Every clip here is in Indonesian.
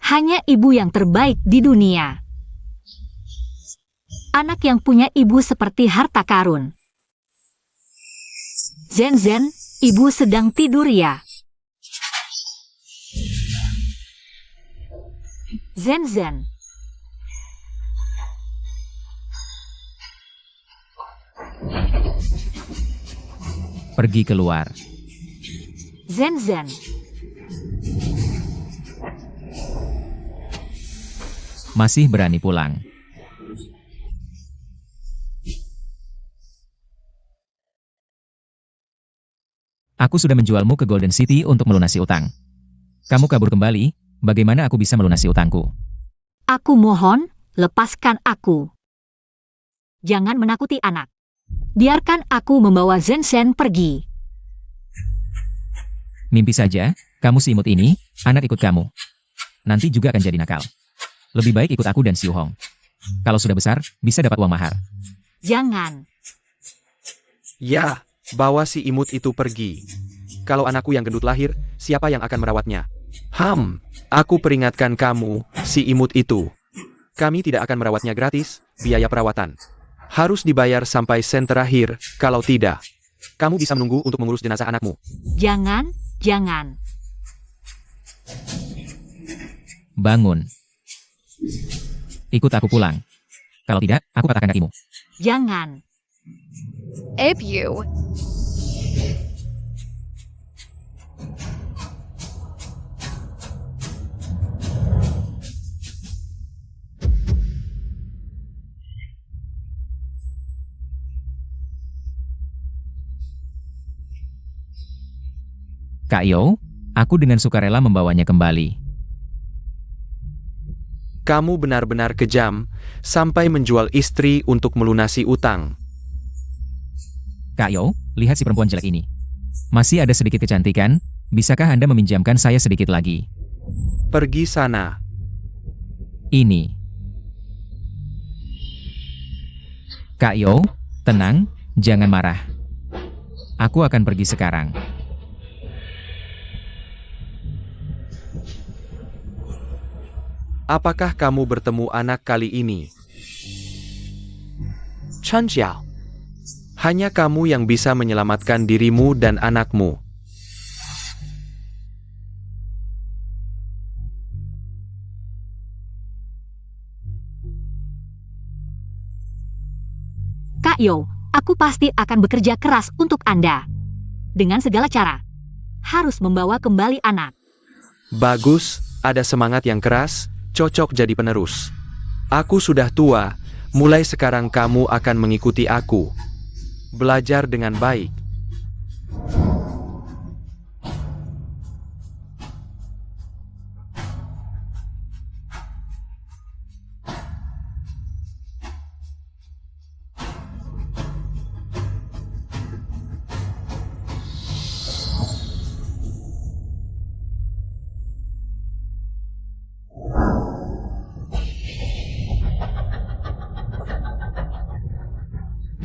Hanya ibu yang terbaik di dunia. Anak yang punya ibu seperti harta karun. Zen, ibu sedang tidur ya? Zen. Pergi keluar. Zen. Masih berani pulang. Aku sudah menjualmu ke Golden City untuk melunasi utang. Kamu kabur kembali, bagaimana aku bisa melunasi utangku? Aku mohon, lepaskan aku. Jangan menakuti anak. Biarkan aku membawa Zen pergi. Mimpi saja, kamu si imut ini, anak ikut kamu. Nanti juga akan jadi nakal. Lebih baik ikut aku dan Xiu Hong. Kalau sudah besar, bisa dapat uang mahar. Jangan. Ya, bawa si imut itu pergi. Kalau anakku yang gendut lahir, siapa yang akan merawatnya? Aku peringatkan kamu, si imut itu. Kami tidak akan merawatnya gratis, biaya perawatan harus dibayar sampai sen terakhir, kalau tidak, kamu bisa menunggu untuk mengurus jenazah anakmu. Jangan. Bangun. Ikut aku pulang. Kalau tidak, aku patahkan kakimu. Jangan. You. Kak Yo, aku dengan sukarela membawanya kembali. Kamu benar-benar kejam, sampai menjual istri untuk melunasi utang. Kak Yo, lihat si perempuan jelek ini. Masih ada sedikit kecantikan, bisakah Anda meminjamkan saya sedikit lagi? Pergi sana. Ini. Kak Yo, tenang, jangan marah. Aku akan pergi sekarang. Apakah kamu bertemu anak kali ini? Chen Xiao. Hanya kamu yang bisa menyelamatkan dirimu dan anakmu. Kak Yo, aku pasti akan bekerja keras untuk Anda. Dengan segala cara. Harus membawa kembali anak. Bagus, ada semangat yang keras, cocok jadi penerus. Aku sudah tua, mulai sekarang kamu akan mengikuti aku. Belajar dengan baik.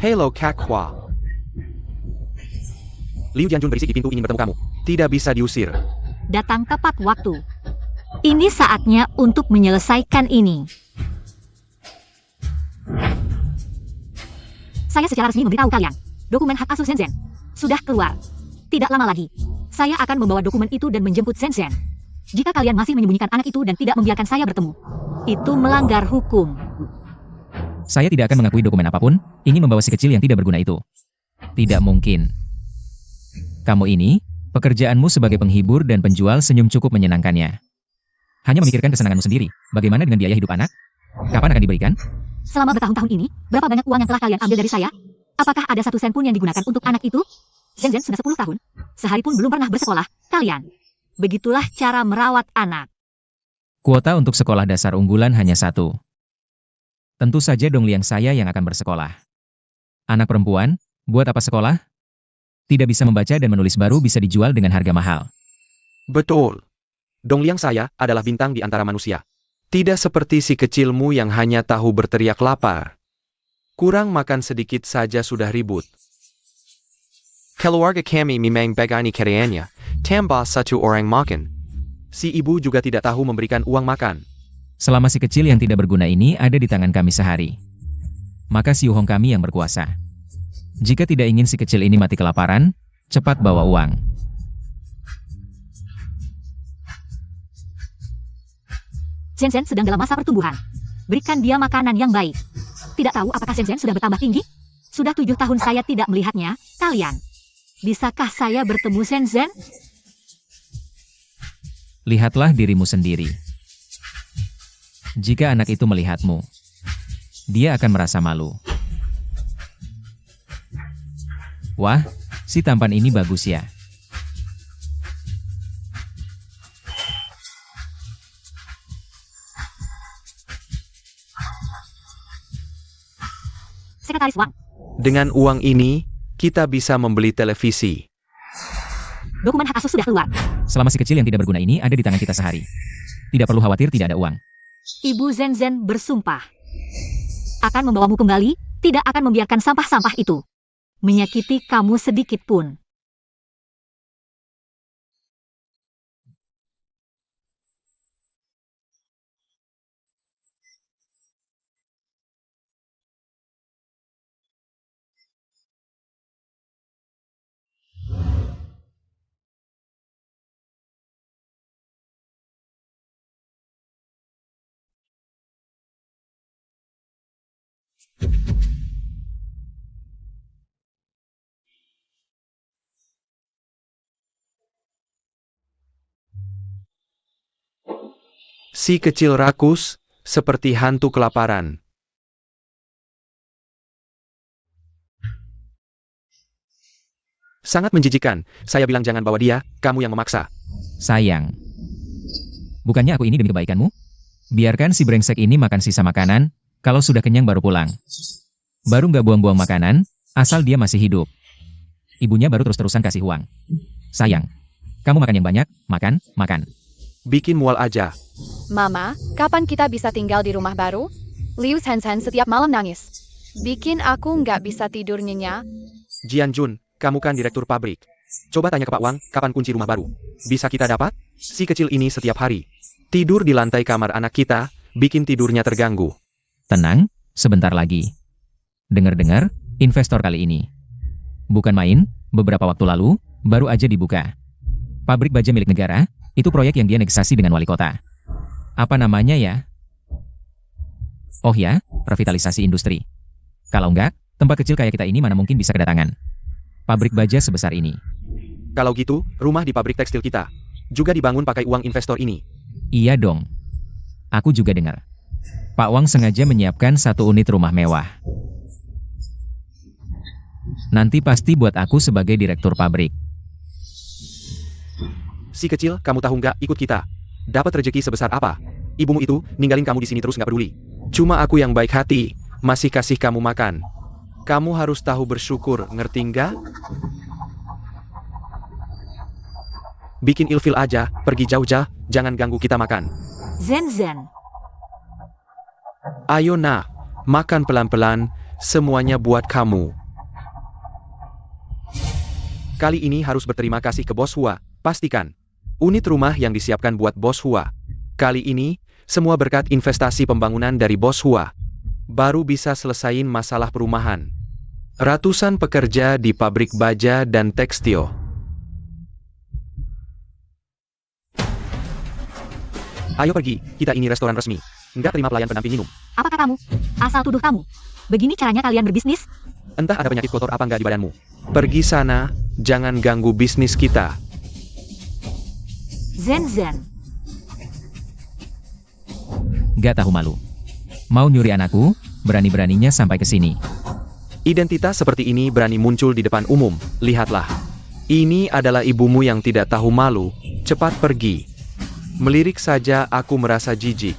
Hello Kak Hua. Liu Jianjun berisik di pintu ingin bertemu kamu. Tidak bisa diusir. Datang tepat waktu. Ini saatnya untuk menyelesaikan ini. Saya secara resmi memberitahu kalian. Dokumen hak asuh Zen sudah keluar. Tidak lama lagi. Saya akan membawa dokumen itu dan menjemput Zen. Jika kalian masih menyembunyikan anak itu dan tidak membiarkan saya bertemu, itu melanggar hukum. Saya tidak akan mengakui dokumen apapun, ingin membawa si kecil yang tidak berguna itu. Tidak mungkin. Kamu ini, pekerjaanmu sebagai penghibur dan penjual senyum cukup menyenangkannya. Hanya memikirkan kesenanganmu sendiri, bagaimana dengan biaya hidup anak? Kapan akan diberikan? Selama bertahun-tahun ini, berapa banyak uang yang telah kalian ambil dari saya? Apakah ada satu sen pun yang digunakan untuk anak itu? Zen sudah 10 tahun, sehari pun belum pernah bersekolah, kalian. Begitulah cara merawat anak. Kuota untuk sekolah dasar unggulan hanya 1. Tentu saja Dongliang saya yang akan bersekolah. Anak perempuan, buat apa sekolah? Tidak bisa membaca dan menulis baru bisa dijual dengan harga mahal. Betul. Dongliang saya adalah bintang di antara manusia. Tidak seperti si kecilmu yang hanya tahu berteriak lapar. Kurang makan sedikit saja sudah ribut. Keluarga kami memang begini keadaannya, tambah satu orang makan. Si ibu juga tidak tahu memberikan uang makan. Selama si kecil yang tidak berguna ini ada di tangan kami sehari, maka si Uhong kami yang berkuasa. Jika tidak ingin si kecil ini mati kelaparan, cepat bawa uang. Zenzen sedang dalam masa pertumbuhan. Berikan dia makanan yang baik. Tidak tahu apakah Zenzen sudah bertambah tinggi? Sudah 7 tahun saya tidak melihatnya, kalian. Bisakah saya bertemu Zenzen? Lihatlah dirimu sendiri. Jika anak itu melihatmu, dia akan merasa malu. Wah, si tampan ini bagus ya. Sekretaris Wang, Dengan uang ini, kita bisa membeli televisi. dokumen hak asuh sudah keluar. Selama si kecil yang tidak berguna ini ada di tangan kita sehari. Tidak perlu khawatir tidak ada uang. Ibu Zenzen bersumpah akan membawamu kembali, tidak akan membiarkan sampah-sampah itu menyakiti kamu sedikit pun. Si kecil rakus, seperti hantu kelaparan. Sangat menjijikan, saya bilang jangan bawa dia, kamu yang memaksa. Sayang. Bukannya aku ini demi kebaikanmu? Biarkan si brengsek ini makan sisa makanan, kalau sudah kenyang baru pulang. Baru nggak buang-buang makanan, asal dia masih hidup. Ibunya baru terus-terusan kasih uang. Sayang. Kamu makan yang banyak, makan. Bikin mual aja. Mama, kapan kita bisa tinggal di rumah baru? Liu Zhenzen setiap malam nangis. Bikin aku nggak bisa tidur nyenyak. Jian Jun, kamu kan direktur pabrik. Coba tanya ke Pak Wang, kapan kunci rumah baru? Bisa kita dapat? Si kecil ini setiap hari tidur di lantai kamar anak kita, bikin tidurnya terganggu. Tenang, sebentar lagi. Dengar-dengar, investor kali ini. Bukan main, beberapa waktu lalu, baru aja dibuka. Pabrik baja milik negara, itu proyek yang dia negosiasi dengan wali kota. Apa namanya ya? Oh ya, revitalisasi industri. Kalau enggak, tempat kecil kayak kita ini mana mungkin bisa kedatangan. Pabrik baja sebesar ini. Kalau gitu, rumah di pabrik tekstil kita juga dibangun pakai uang investor ini. Iya dong. Aku juga dengar. Pak Wang sengaja menyiapkan 1 unit rumah mewah. Nanti pasti buat aku sebagai direktur pabrik. Si kecil, kamu tahu nggak ikut kita dapat rezeki sebesar apa? Ibumu itu ninggalin kamu di sini terus nggak peduli. Cuma aku yang baik hati masih kasih kamu makan. Kamu harus tahu bersyukur, ngerti nggak? Bikin ilfil aja, pergi jauh-jauh, jangan ganggu kita makan. Zenzen, Ayo nah, makan pelan-pelan, semuanya buat kamu. Kali ini harus berterima kasih ke Bos Hua, pastikan. Unit rumah yang disiapkan buat Bos Hua. Kali ini, semua berkat investasi pembangunan dari Bos Hua. Baru bisa selesain masalah perumahan. Ratusan pekerja di pabrik baja dan tekstil. Ayo pergi, kita ini restoran resmi. Nggak terima pelayan pendamping minum. apakah kamu? Asal tuduh kamu. Begini caranya kalian berbisnis? Entah ada penyakit kotor apa nggak di badanmu. Pergi sana, jangan ganggu bisnis kita. Zenzen, Gak tahu malu. Mau nyuri anakku, berani-beraninya sampai ke sini. Identitas seperti ini berani muncul di depan umum. Lihatlah. Ini adalah ibumu yang tidak tahu malu. Cepat pergi. Melirik saja aku merasa jijik.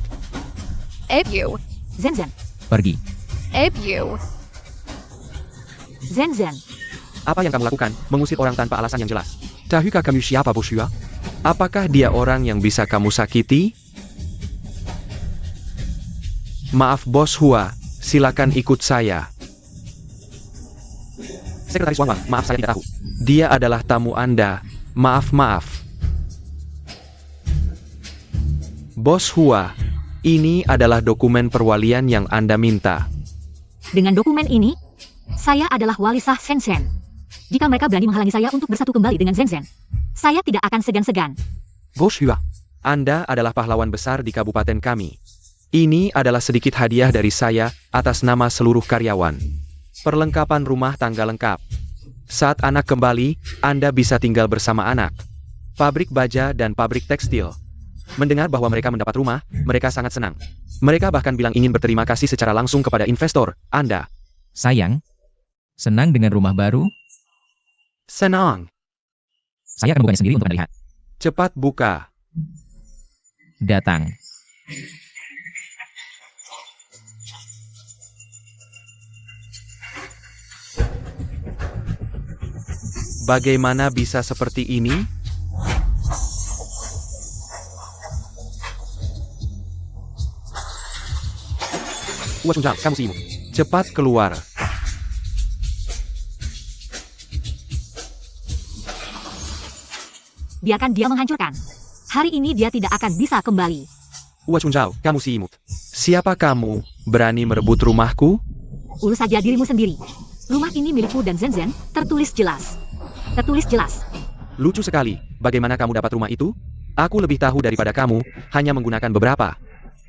You. Zenzen, Pergi. You. Zenzen. Apa yang kamu lakukan? Mengusir orang tanpa alasan yang jelas. Tahukah kamu siapa Bos Hua? Apakah dia orang yang bisa kamu sakiti? Maaf Bos Hua, silakan ikut saya. Sekretaris Wang, maaf saya tidak tahu. Dia adalah tamu Anda. Maaf. Bos Hua, ini adalah dokumen perwalian yang Anda minta. Dengan dokumen ini, saya adalah wali sah Shenzhen. Jika mereka berani menghalangi saya untuk bersatu kembali dengan Shenzhen, saya tidak akan segan-segan. Bos Hua, Anda adalah pahlawan besar di kabupaten kami. Ini adalah sedikit hadiah dari saya atas nama seluruh karyawan. Perlengkapan rumah tangga lengkap. Saat anak kembali, Anda bisa tinggal bersama anak. Pabrik baja dan pabrik tekstil. Mendengar bahwa mereka mendapat rumah, mereka sangat senang. Mereka bahkan bilang ingin berterima kasih secara langsung kepada investor, Anda. Sayang, senang dengan rumah baru? Senang. Saya akan membukanya sendiri untuk Anda lihat. Cepat buka. Datang. Bagaimana bisa seperti ini? Wah, kamu sibuk. Cepat keluar. Biarkan dia menghancurkan. Hari ini dia tidak akan bisa kembali. Wah, kamu sibuk. Siapa kamu? Berani merebut rumahku? Urus saja dirimu sendiri. Rumah ini milikku dan Shenzhen, tertulis jelas. Tertulis jelas. Lucu sekali. Bagaimana kamu dapat rumah itu? Aku lebih tahu daripada kamu, hanya menggunakan beberapa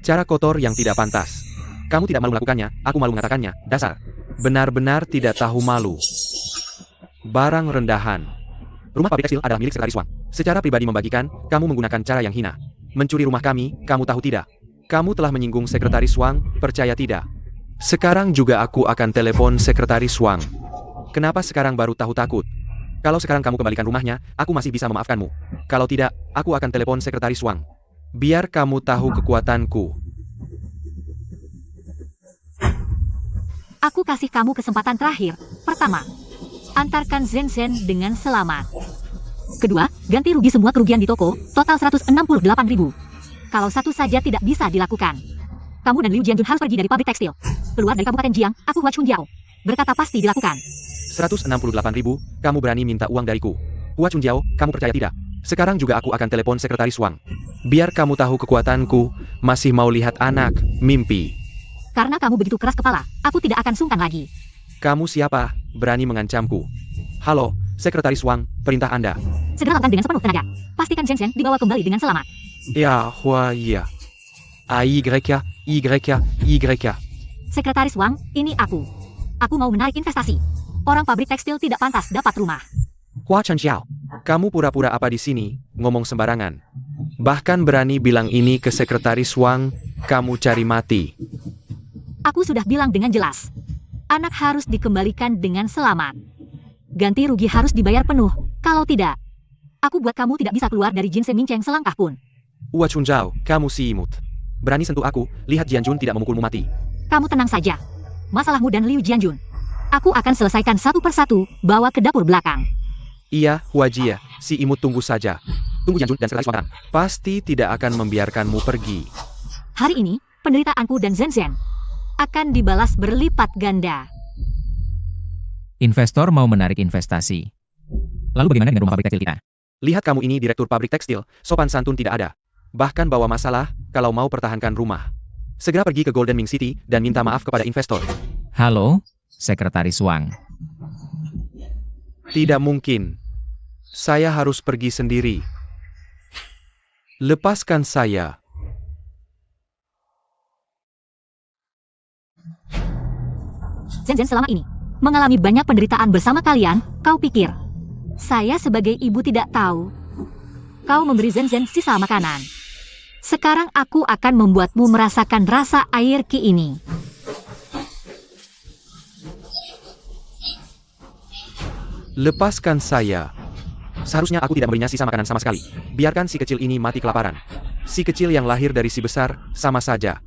cara kotor yang tidak pantas. Kamu tidak malu melakukannya, aku malu mengatakannya, dasar. Benar-benar tidak tahu malu. Barang rendahan. Rumah pabrik tekstil adalah milik Sekretaris Wang. Secara pribadi membagikan, kamu menggunakan cara yang hina. Mencuri rumah kami, kamu tahu tidak? Kamu telah menyinggung Sekretaris Wang, percaya tidak? Sekarang juga aku akan telepon Sekretaris Wang. Kenapa sekarang baru tahu takut? Kalau sekarang kamu kembalikan rumahnya, aku masih bisa memaafkanmu. Kalau tidak, aku akan telepon Sekretaris Wang. Biar kamu tahu kekuatanku. Aku kasih kamu kesempatan terakhir. Pertama, antarkan Shenzhen dengan selamat. Kedua, ganti rugi semua kerugian di toko, total 168.000. Kalau satu saja tidak bisa dilakukan, kamu dan Liu Jianjun harus pergi dari pabrik tekstil. Keluar dari Kabupaten Jiang, aku Hua Chunjiao. Berkata pasti dilakukan. 168.000, kamu berani minta uang dariku. Hua Chunjiao, kamu percaya tidak? Sekarang juga aku akan telepon Sekretaris Wang. Biar kamu tahu kekuatanku, masih mau lihat anak, mimpi. Karena kamu begitu keras kepala, aku tidak akan sungkan lagi. Kamu siapa? Berani mengancamku? Halo, Sekretaris Wang, perintah Anda. Segera lakukan dengan sepenuh tenaga. Pastikan Shenzhen dibawa kembali dengan selamat. Ya, Hua, iya. Y. Sekretaris Wang, ini aku. Aku mau menarik investasi. Orang pabrik tekstil tidak pantas dapat rumah. Hua Chunjiao, kamu pura-pura apa di sini, ngomong sembarangan. Bahkan berani bilang ini ke Sekretaris Wang, kamu cari mati. Aku sudah bilang dengan jelas. Anak harus dikembalikan dengan selamat. Ganti rugi harus dibayar penuh. Kalau tidak, aku buat kamu tidak bisa keluar dari Jin Seminceng selangkah pun. Hua Chunjiao, kamu si imut. Berani sentuh aku, lihat Jianjun tidak memukulmu mati. Kamu tenang saja. Masalahmu dan Liu Jianjun, aku akan selesaikan satu persatu, bawa ke dapur belakang. Iya, Hua Jia, si imut tunggu saja. Tunggu Jianjun dan Sekretaris Wang. Pasti tidak akan membiarkanmu pergi. Hari ini, penderitaanku dan Shenzhen akan dibalas berlipat ganda. Investor mau menarik investasi. Lalu bagaimana dengan rumah pabrik tekstil kita? Lihat kamu ini direktur pabrik tekstil, sopan santun tidak ada. Bahkan bawa masalah, kalau mau pertahankan rumah. Segera pergi ke Golden Ming City dan minta maaf kepada investor. Halo, Sekretaris Wang. Tidak mungkin. Saya harus pergi sendiri. Lepaskan saya. Shenzhen selama ini mengalami banyak penderitaan bersama kalian. Kau pikir saya sebagai ibu tidak tahu? Kau memberi Shenzhen sisa makanan. Sekarang aku akan membuatmu merasakan rasa air ki ini. Lepaskan saya. Seharusnya aku tidak memberinya sisa makanan sama sekali. Biarkan si kecil ini mati kelaparan. Si kecil yang lahir dari si besar, sama saja.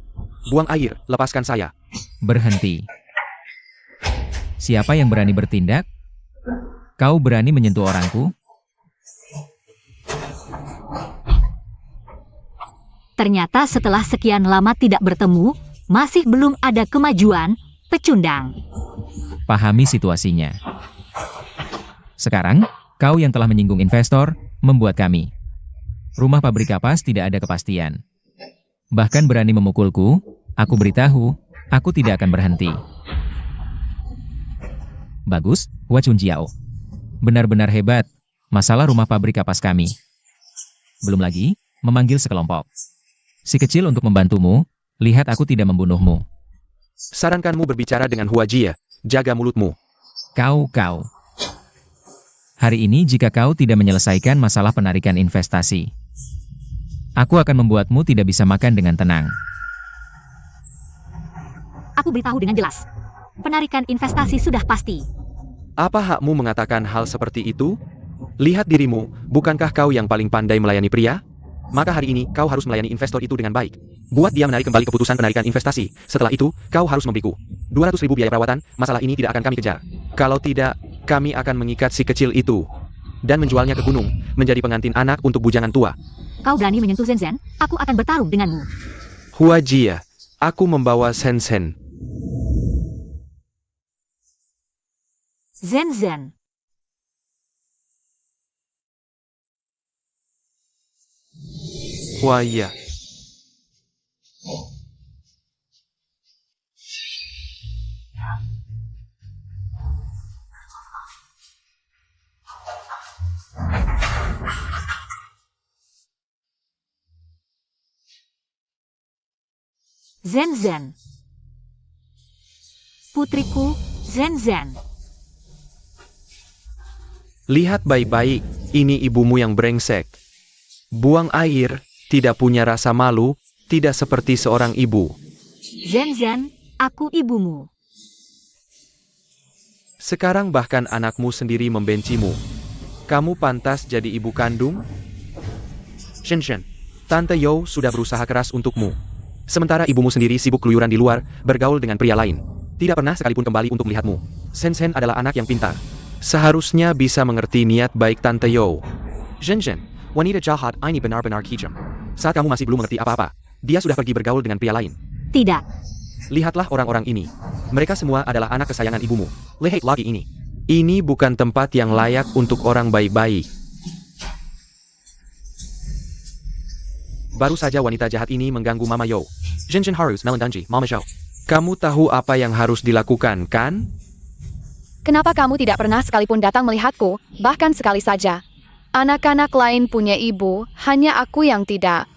Buang air, lepaskan saya. Berhenti. Siapa yang berani bertindak? Kau berani menyentuh orangku? Ternyata setelah sekian lama tidak bertemu, masih belum ada kemajuan. Pecundang. Pahami situasinya. Sekarang, kau yang telah menyinggung investor, membuat kami. Rumah pabrik kapas tidak ada kepastian. Bahkan berani memukulku, aku beritahu, aku tidak akan berhenti. Bagus, Hua Chunjiao. Benar-benar hebat. Masalah rumah pabrik kapas kami. Belum lagi, memanggil sekelompok. Si kecil untuk membantumu, lihat aku tidak membunuhmu. Sarankanmu berbicara dengan Hua Jia. Jaga mulutmu. Kau. Hari ini jika kau tidak menyelesaikan masalah penarikan investasi, aku akan membuatmu tidak bisa makan dengan tenang. Aku beritahu dengan jelas. Penarikan investasi sudah pasti. Apa hakmu mengatakan hal seperti itu? Lihat dirimu, bukankah kau yang paling pandai melayani pria? Maka hari ini kau harus melayani investor itu dengan baik. Buat dia menarik kembali keputusan penarikan investasi. Setelah itu, kau harus memberiku 200.000 biaya perawatan. Masalah ini tidak akan kami kejar. Kalau tidak, kami akan mengikat si kecil itu dan menjualnya ke gunung, menjadi pengantin anak untuk bujangan tua. Kau berani menyentuh Zhen, aku akan bertarung denganmu. Hua Jia, aku membawa Zhen. Zhen. Hua Jia. Zhen. Putriku, Zhen. Lihat baik-baik, ini ibumu yang brengsek. Buang air, tidak punya rasa malu, tidak seperti seorang ibu. Zhen, aku ibumu. Sekarang bahkan anakmu sendiri membencimu. Kamu pantas jadi ibu kandung? Zhen, Tante You sudah berusaha keras untukmu. Sementara ibumu sendiri sibuk keluyuran di luar, bergaul dengan pria lain. Tidak pernah sekalipun kembali untuk melihatmu. Zhen adalah anak yang pintar. Seharusnya bisa mengerti niat baik Tante You. Zhen, wanita jahat ini benar-benar kejam. Saat kamu masih belum mengerti apa-apa, dia sudah pergi bergaul dengan pria lain. Tidak. Lihatlah orang-orang ini. Mereka semua adalah anak kesayangan ibumu. Lihat lagi ini. Ini bukan tempat yang layak untuk orang baik-baik. Baru saja wanita jahat ini mengganggu Mama Yo. Zhen harus melandangi Mama Zhou. Kamu tahu apa yang harus dilakukan, kan? Kenapa kamu tidak pernah sekalipun datang melihatku, bahkan sekali saja? Anak-anak lain punya ibu, hanya aku yang tidak.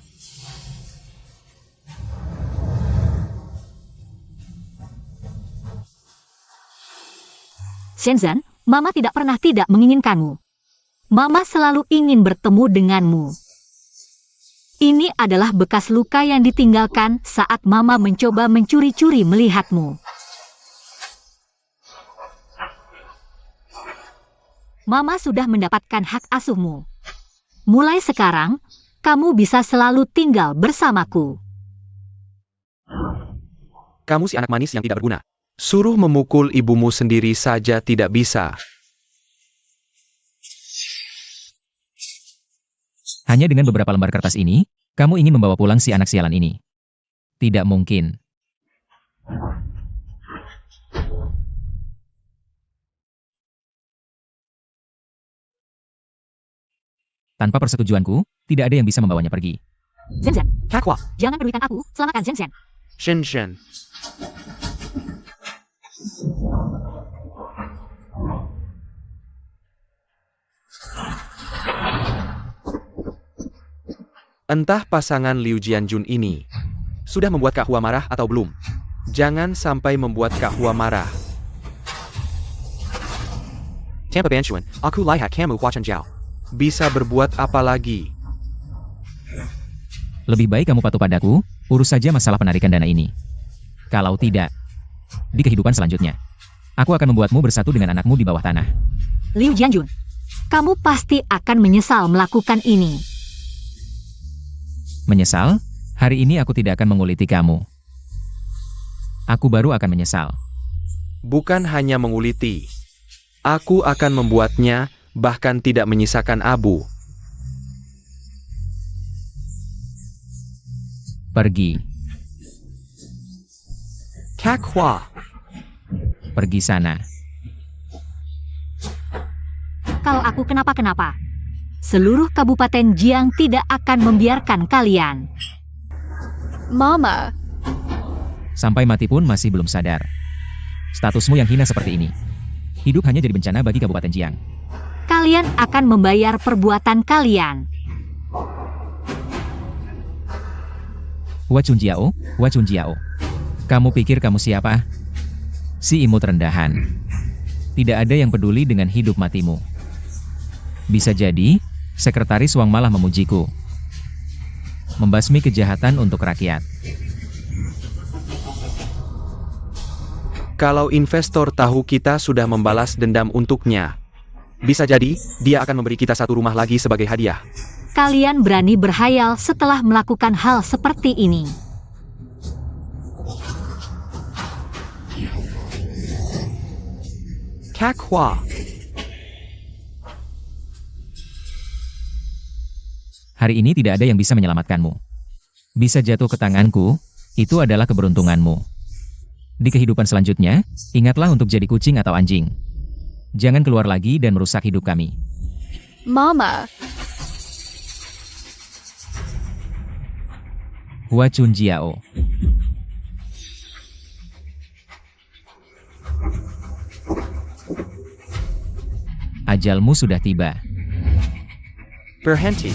Zhen, Mama tidak pernah tidak menginginkanmu. Mama selalu ingin bertemu denganmu. Ini adalah bekas luka yang ditinggalkan saat Mama mencoba mencuri-curi melihatmu. Mama sudah mendapatkan hak asuhmu. Mulai sekarang, kamu bisa selalu tinggal bersamaku. Kamu si anak manis yang tidak berguna. Suruh memukul ibumu sendiri saja tidak bisa. Hanya dengan beberapa lembar kertas ini, kamu ingin membawa pulang si anak sialan ini. Tidak mungkin. Tanpa persetujuanku, tidak ada yang bisa membawanya pergi. Zhen, Kakwa, jangan pedulikan aku, selamatkan Zhen. Zhen. Entah pasangan Liu Jianjun ini sudah membuat Kak Hua marah atau belum. Jangan sampai membuat Kak Hua marah. Tanpa bantuan, aku lihat kamu Hua Chenjiao. Bisa berbuat apa lagi? Lebih baik kamu patuh padaku, urus saja masalah penarikan dana ini. Kalau tidak, di kehidupan selanjutnya, aku akan membuatmu bersatu dengan anakmu di bawah tanah. Liu Jianjun, kamu pasti akan menyesal melakukan ini. Menyesal? Hari ini aku tidak akan menguliti kamu. Aku baru akan menyesal. Bukan hanya menguliti. Aku akan membuatnya, bahkan tidak menyisakan abu. Pergi. Kak Hua. Pergi sana. Kalau aku kenapa-kenapa, seluruh Kabupaten Jiang tidak akan membiarkan kalian. Mama, Sampai mati pun masih belum sadar. Statusmu yang hina seperti ini. Hidup hanya jadi bencana bagi Kabupaten Jiang. Kalian akan membayar perbuatan kalian. Hua Chunjiao. Kamu pikir kamu siapa? Si imut rendahan. Tidak ada yang peduli dengan hidup matimu. Bisa jadi, Sekretaris Wang malah memujiku. Membasmi kejahatan untuk rakyat. Kalau investor tahu kita sudah membalas dendam untuknya, bisa jadi dia akan memberi kita satu rumah lagi sebagai hadiah. Kalian berani berhayal setelah melakukan hal seperti ini. Kak Hua, Hari ini tidak ada yang bisa menyelamatkanmu. Bisa jatuh ke tanganku, itu adalah keberuntunganmu. Di kehidupan selanjutnya, ingatlah untuk jadi kucing atau anjing. Jangan keluar lagi dan merusak hidup kami. Mama, Hua Chunjiao. Ajalmu sudah tiba. berhenti.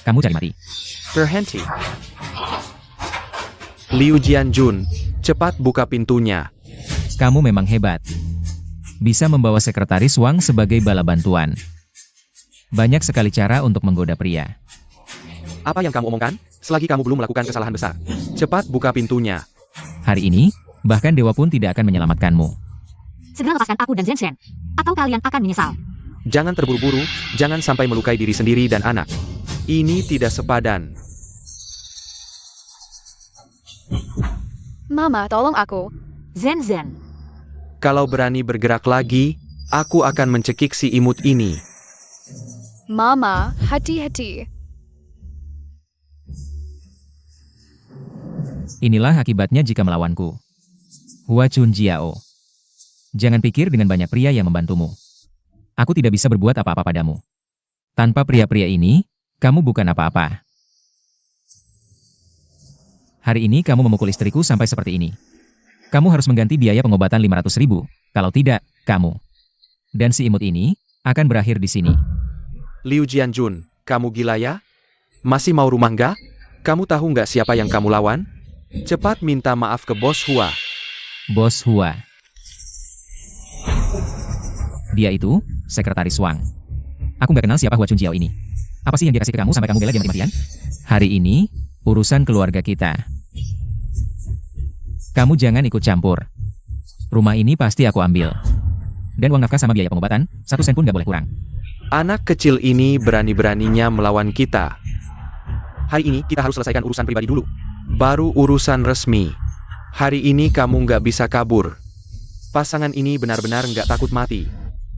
Kamu cari mati. Berhenti. Liu Jianjun, cepat buka pintunya. Kamu memang hebat. Bisa membawa Sekretaris Wang sebagai bala bantuan. Banyak sekali cara untuk menggoda pria. Apa yang kamu omongkan? Selagi kamu belum melakukan kesalahan besar. Cepat buka pintunya. Hari ini, bahkan dewa pun tidak akan menyelamatkanmu. Segera lepaskan aku dan Zhen, atau kalian akan menyesal. Jangan terburu-buru, jangan sampai melukai diri sendiri dan anak. Ini tidak sepadan. Mama, tolong aku. Zhen, Kalau berani bergerak lagi, aku akan mencekik si imut ini. Mama, hati-hati. Inilah akibatnya jika melawanku. Hua Chunjiao. Jangan pikir dengan banyak pria yang membantumu. Aku tidak bisa berbuat apa-apa padamu. Tanpa pria-pria ini, kamu bukan apa-apa. Hari ini kamu memukul istriku sampai seperti ini. Kamu harus mengganti biaya pengobatan 500.000. Kalau tidak, kamu dan si imut ini akan berakhir di sini. Liu Jianjun, kamu gila ya? Masih mau rumah nggak? Kamu tahu nggak siapa yang kamu lawan? Cepat minta maaf ke Bos Hua. Bos Hua. Dia itu, Sekretaris Wang. Aku nggak kenal siapa Hua Chunjiao ini. Apa sih yang dia kasih ke kamu sampai kamu bela dia mati-matian? Hari ini, urusan keluarga kita. Kamu jangan ikut campur. Rumah ini pasti aku ambil. Dan uang nafkah sama biaya pengobatan, 1 sen pun nggak boleh kurang. Anak kecil ini berani-beraninya melawan kita. Hari ini kita harus selesaikan urusan pribadi dulu. Baru urusan resmi. Hari ini kamu nggak bisa kabur. Pasangan ini benar-benar nggak takut mati.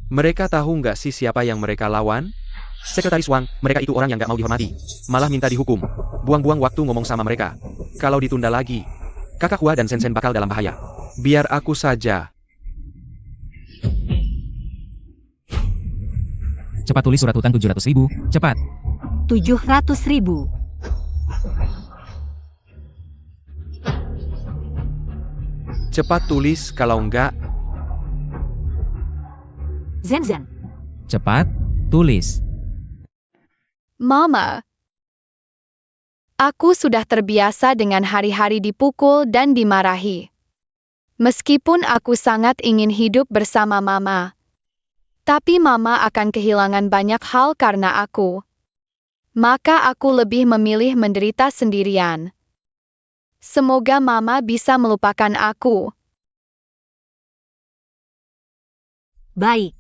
Mereka tahu nggak sih siapa yang mereka lawan? Sekretaris Wang, mereka itu orang yang nggak mau dihormati. Malah minta dihukum. Buang-buang waktu ngomong sama mereka. Kalau ditunda lagi, Kakak Hua dan Sen bakal dalam bahaya. Biar aku saja. Cepat tulis surat hutang 700.000, cepat. 700.000. Cepat tulis, kalau enggak, Zhen, Cepat, tulis. Mama, aku sudah terbiasa dengan hari-hari dipukul dan dimarahi. Meskipun aku sangat ingin hidup bersama Mama, tapi Mama akan kehilangan banyak hal karena aku. Maka aku lebih memilih menderita sendirian. Semoga Mama bisa melupakan aku. baik.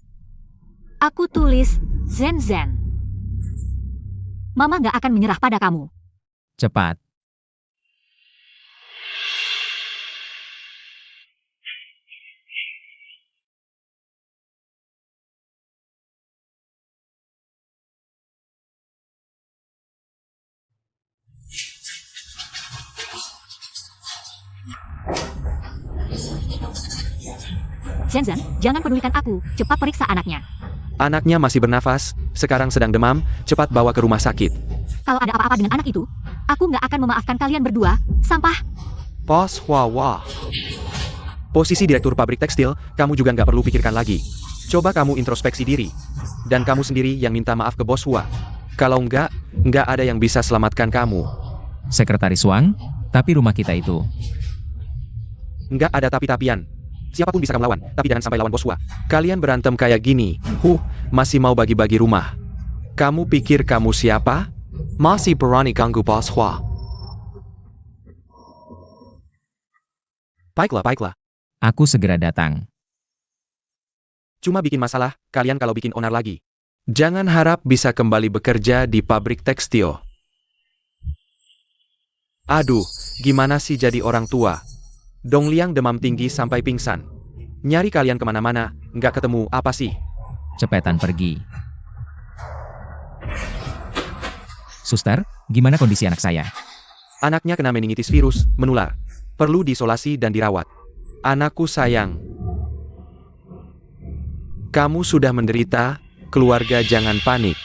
Aku tulis, Zhen. Mama nggak akan menyerah pada kamu. Cepat. Shenzhen, jangan pedulikan aku, cepat periksa anaknya. Anaknya masih bernafas, sekarang sedang demam, cepat bawa ke rumah sakit. Kalau ada apa-apa dengan anak itu, aku nggak akan memaafkan kalian berdua, sampah. Bos Hua. Posisi direktur pabrik tekstil, kamu juga nggak perlu pikirkan lagi. Coba kamu introspeksi diri. Dan kamu sendiri yang minta maaf ke Bos Hua. Kalau nggak ada yang bisa selamatkan kamu. Sekretaris Wang, tapi rumah kita itu. Nggak ada tapi-tapian. Siapapun bisa kamu lawan, tapi jangan sampai lawan Bos Hua. Kalian berantem kayak gini, masih mau bagi-bagi rumah. Kamu pikir kamu siapa? Masih berani ganggu Bos Hua. Baiklah. Aku segera datang. Cuma bikin masalah, kalian kalau bikin onar lagi. Jangan harap bisa kembali bekerja di pabrik tekstil. Aduh, gimana sih jadi orang tua? Dong Liang demam tinggi sampai pingsan. Nyari kalian kemana-mana, nggak ketemu apa sih? Cepetan pergi. Suster, gimana kondisi anak saya? Anaknya kena meningitis virus, menular. Perlu diisolasi dan dirawat. Anakku sayang. Kamu sudah menderita, keluarga jangan panik.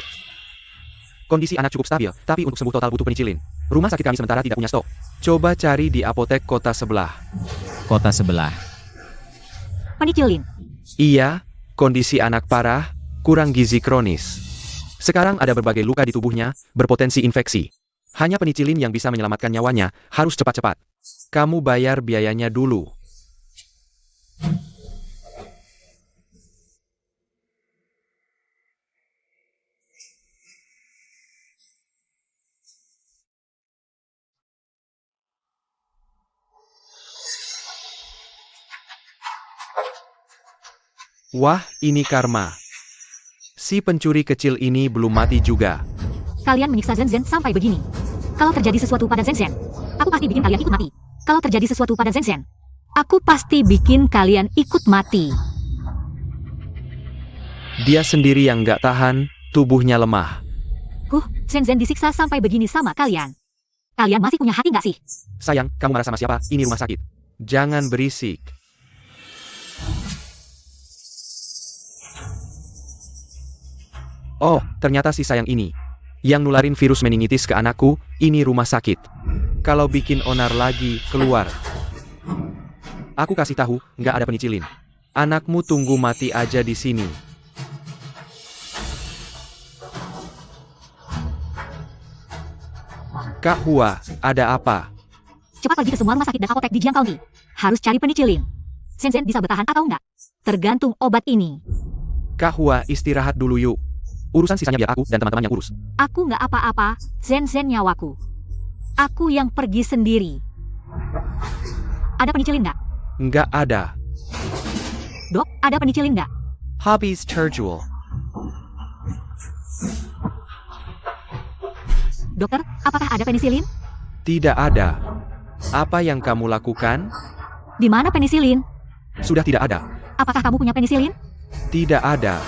Kondisi anak cukup stabil, tapi untuk sembuh total butuh penicilin. Rumah sakit kami sementara tidak punya stok. Coba cari di apotek kota sebelah. Kota sebelah. Penicillin. Iya, kondisi anak parah, kurang gizi kronis. Sekarang ada berbagai luka di tubuhnya, berpotensi infeksi. Hanya penicillin yang bisa menyelamatkan nyawanya, harus cepat-cepat. Kamu bayar biayanya dulu. Wah, ini karma. Si pencuri kecil ini belum mati juga. Kalian menyiksa Shenzhen sampai begini. Kalau terjadi sesuatu pada Shenzhen, aku pasti bikin kalian ikut mati. Kalau terjadi sesuatu pada Shenzhen, aku pasti bikin kalian ikut mati. Dia sendiri yang nggak tahan, tubuhnya lemah. Shenzhen disiksa sampai begini sama kalian. Kalian masih punya hati nggak sih? Sayang, kamu marah sama siapa? Ini rumah sakit. Jangan berisik. Oh, ternyata si sayang ini. Yang nularin virus meningitis ke anakku, ini rumah sakit. Kalau bikin onar lagi, keluar. Aku kasih tahu, nggak ada penicillin. Anakmu tunggu mati aja di sini. Kak Hua, ada apa? Cepat pergi ke semua rumah sakit dan apotek di Jiang County. Harus cari penicillin. Shenzhen bisa bertahan atau enggak? Tergantung obat ini. Kak Hua, istirahat dulu yuk. Urusan sisanya biar aku dan teman-teman yang urus. Aku nggak apa-apa, Shenzhen nyawaku. Aku yang pergi sendiri. Ada penicillin nggak? Nggak ada. Dok, ada penicillin nggak? Habis terjual. Dokter, apakah ada penicillin? Tidak ada. Apa yang kamu lakukan? Di mana penicillin? Sudah tidak ada. Apakah kamu punya penicillin? Tidak ada.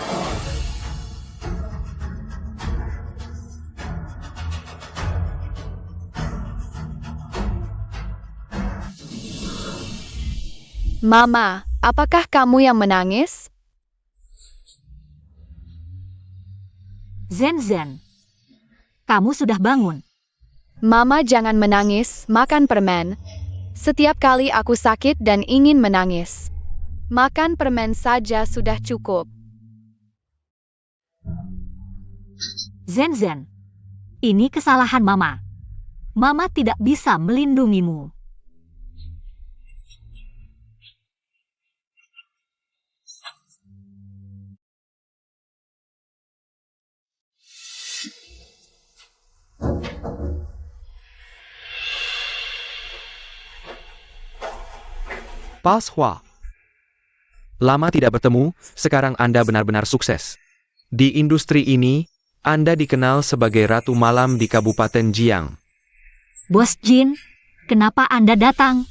Mama, apakah kamu yang menangis? Shenzhen, kamu sudah bangun. Mama jangan menangis, makan permen. Setiap kali aku sakit dan ingin menangis. Makan permen saja sudah cukup. Shenzhen, ini kesalahan Mama. Mama tidak bisa melindungimu. Pas Hua. Lama tidak bertemu, sekarang Anda benar-benar sukses. Di industri ini, Anda dikenal sebagai Ratu Malam di Kabupaten Jiang. Bos Jin, kenapa Anda datang?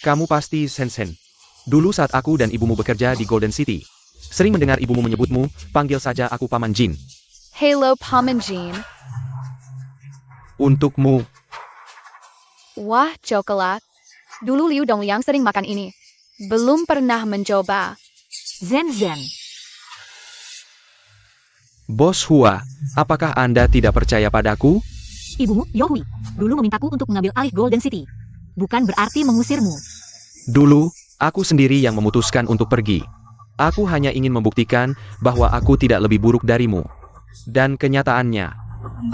Kamu pasti Shenzhen. Dulu saat aku dan ibumu bekerja di Golden City. Sering mendengar ibumu menyebutmu, panggil saja aku Paman Jin. Hello, Paman Jin. Untukmu. Wah, coklat. Dulu Liu Dongliang sering makan ini. Belum pernah mencoba. Zen. Bos Hua, apakah Anda tidak percaya padaku? Ibumu, Yohui, dulu memintaku untuk mengambil alih Golden City. Bukan berarti mengusirmu. Dulu, aku sendiri yang memutuskan untuk pergi. Aku hanya ingin membuktikan bahwa aku tidak lebih buruk darimu. Dan kenyataannya,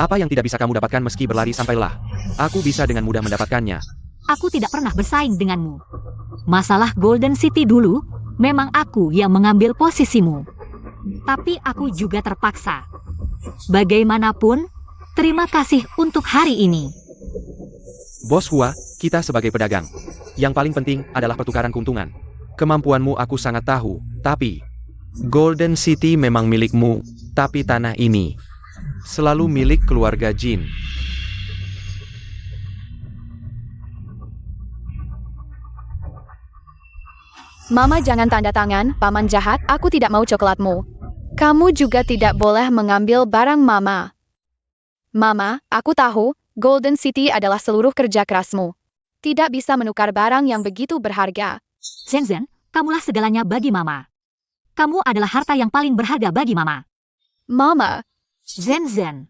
apa yang tidak bisa kamu dapatkan meski berlari sampailah, aku bisa dengan mudah mendapatkannya. Aku tidak pernah bersaing denganmu. Masalah Golden City dulu, memang aku yang mengambil posisimu. Tapi aku juga terpaksa. Bagaimanapun, terima kasih untuk hari ini. Bos Hua, kita sebagai pedagang. Yang paling penting adalah pertukaran keuntungan. Kemampuanmu aku sangat tahu, tapi Golden City memang milikmu, tapi tanah ini selalu milik keluarga Jin. Mama jangan tanda tangan, paman jahat, aku tidak mau coklatmu. Kamu juga tidak boleh mengambil barang Mama. Mama, aku tahu, Golden City adalah seluruh kerja kerasmu. Tidak bisa menukar barang yang begitu berharga. Zen, kamulah segalanya bagi Mama. Kamu adalah harta yang paling berharga bagi Mama. Mama, Zen.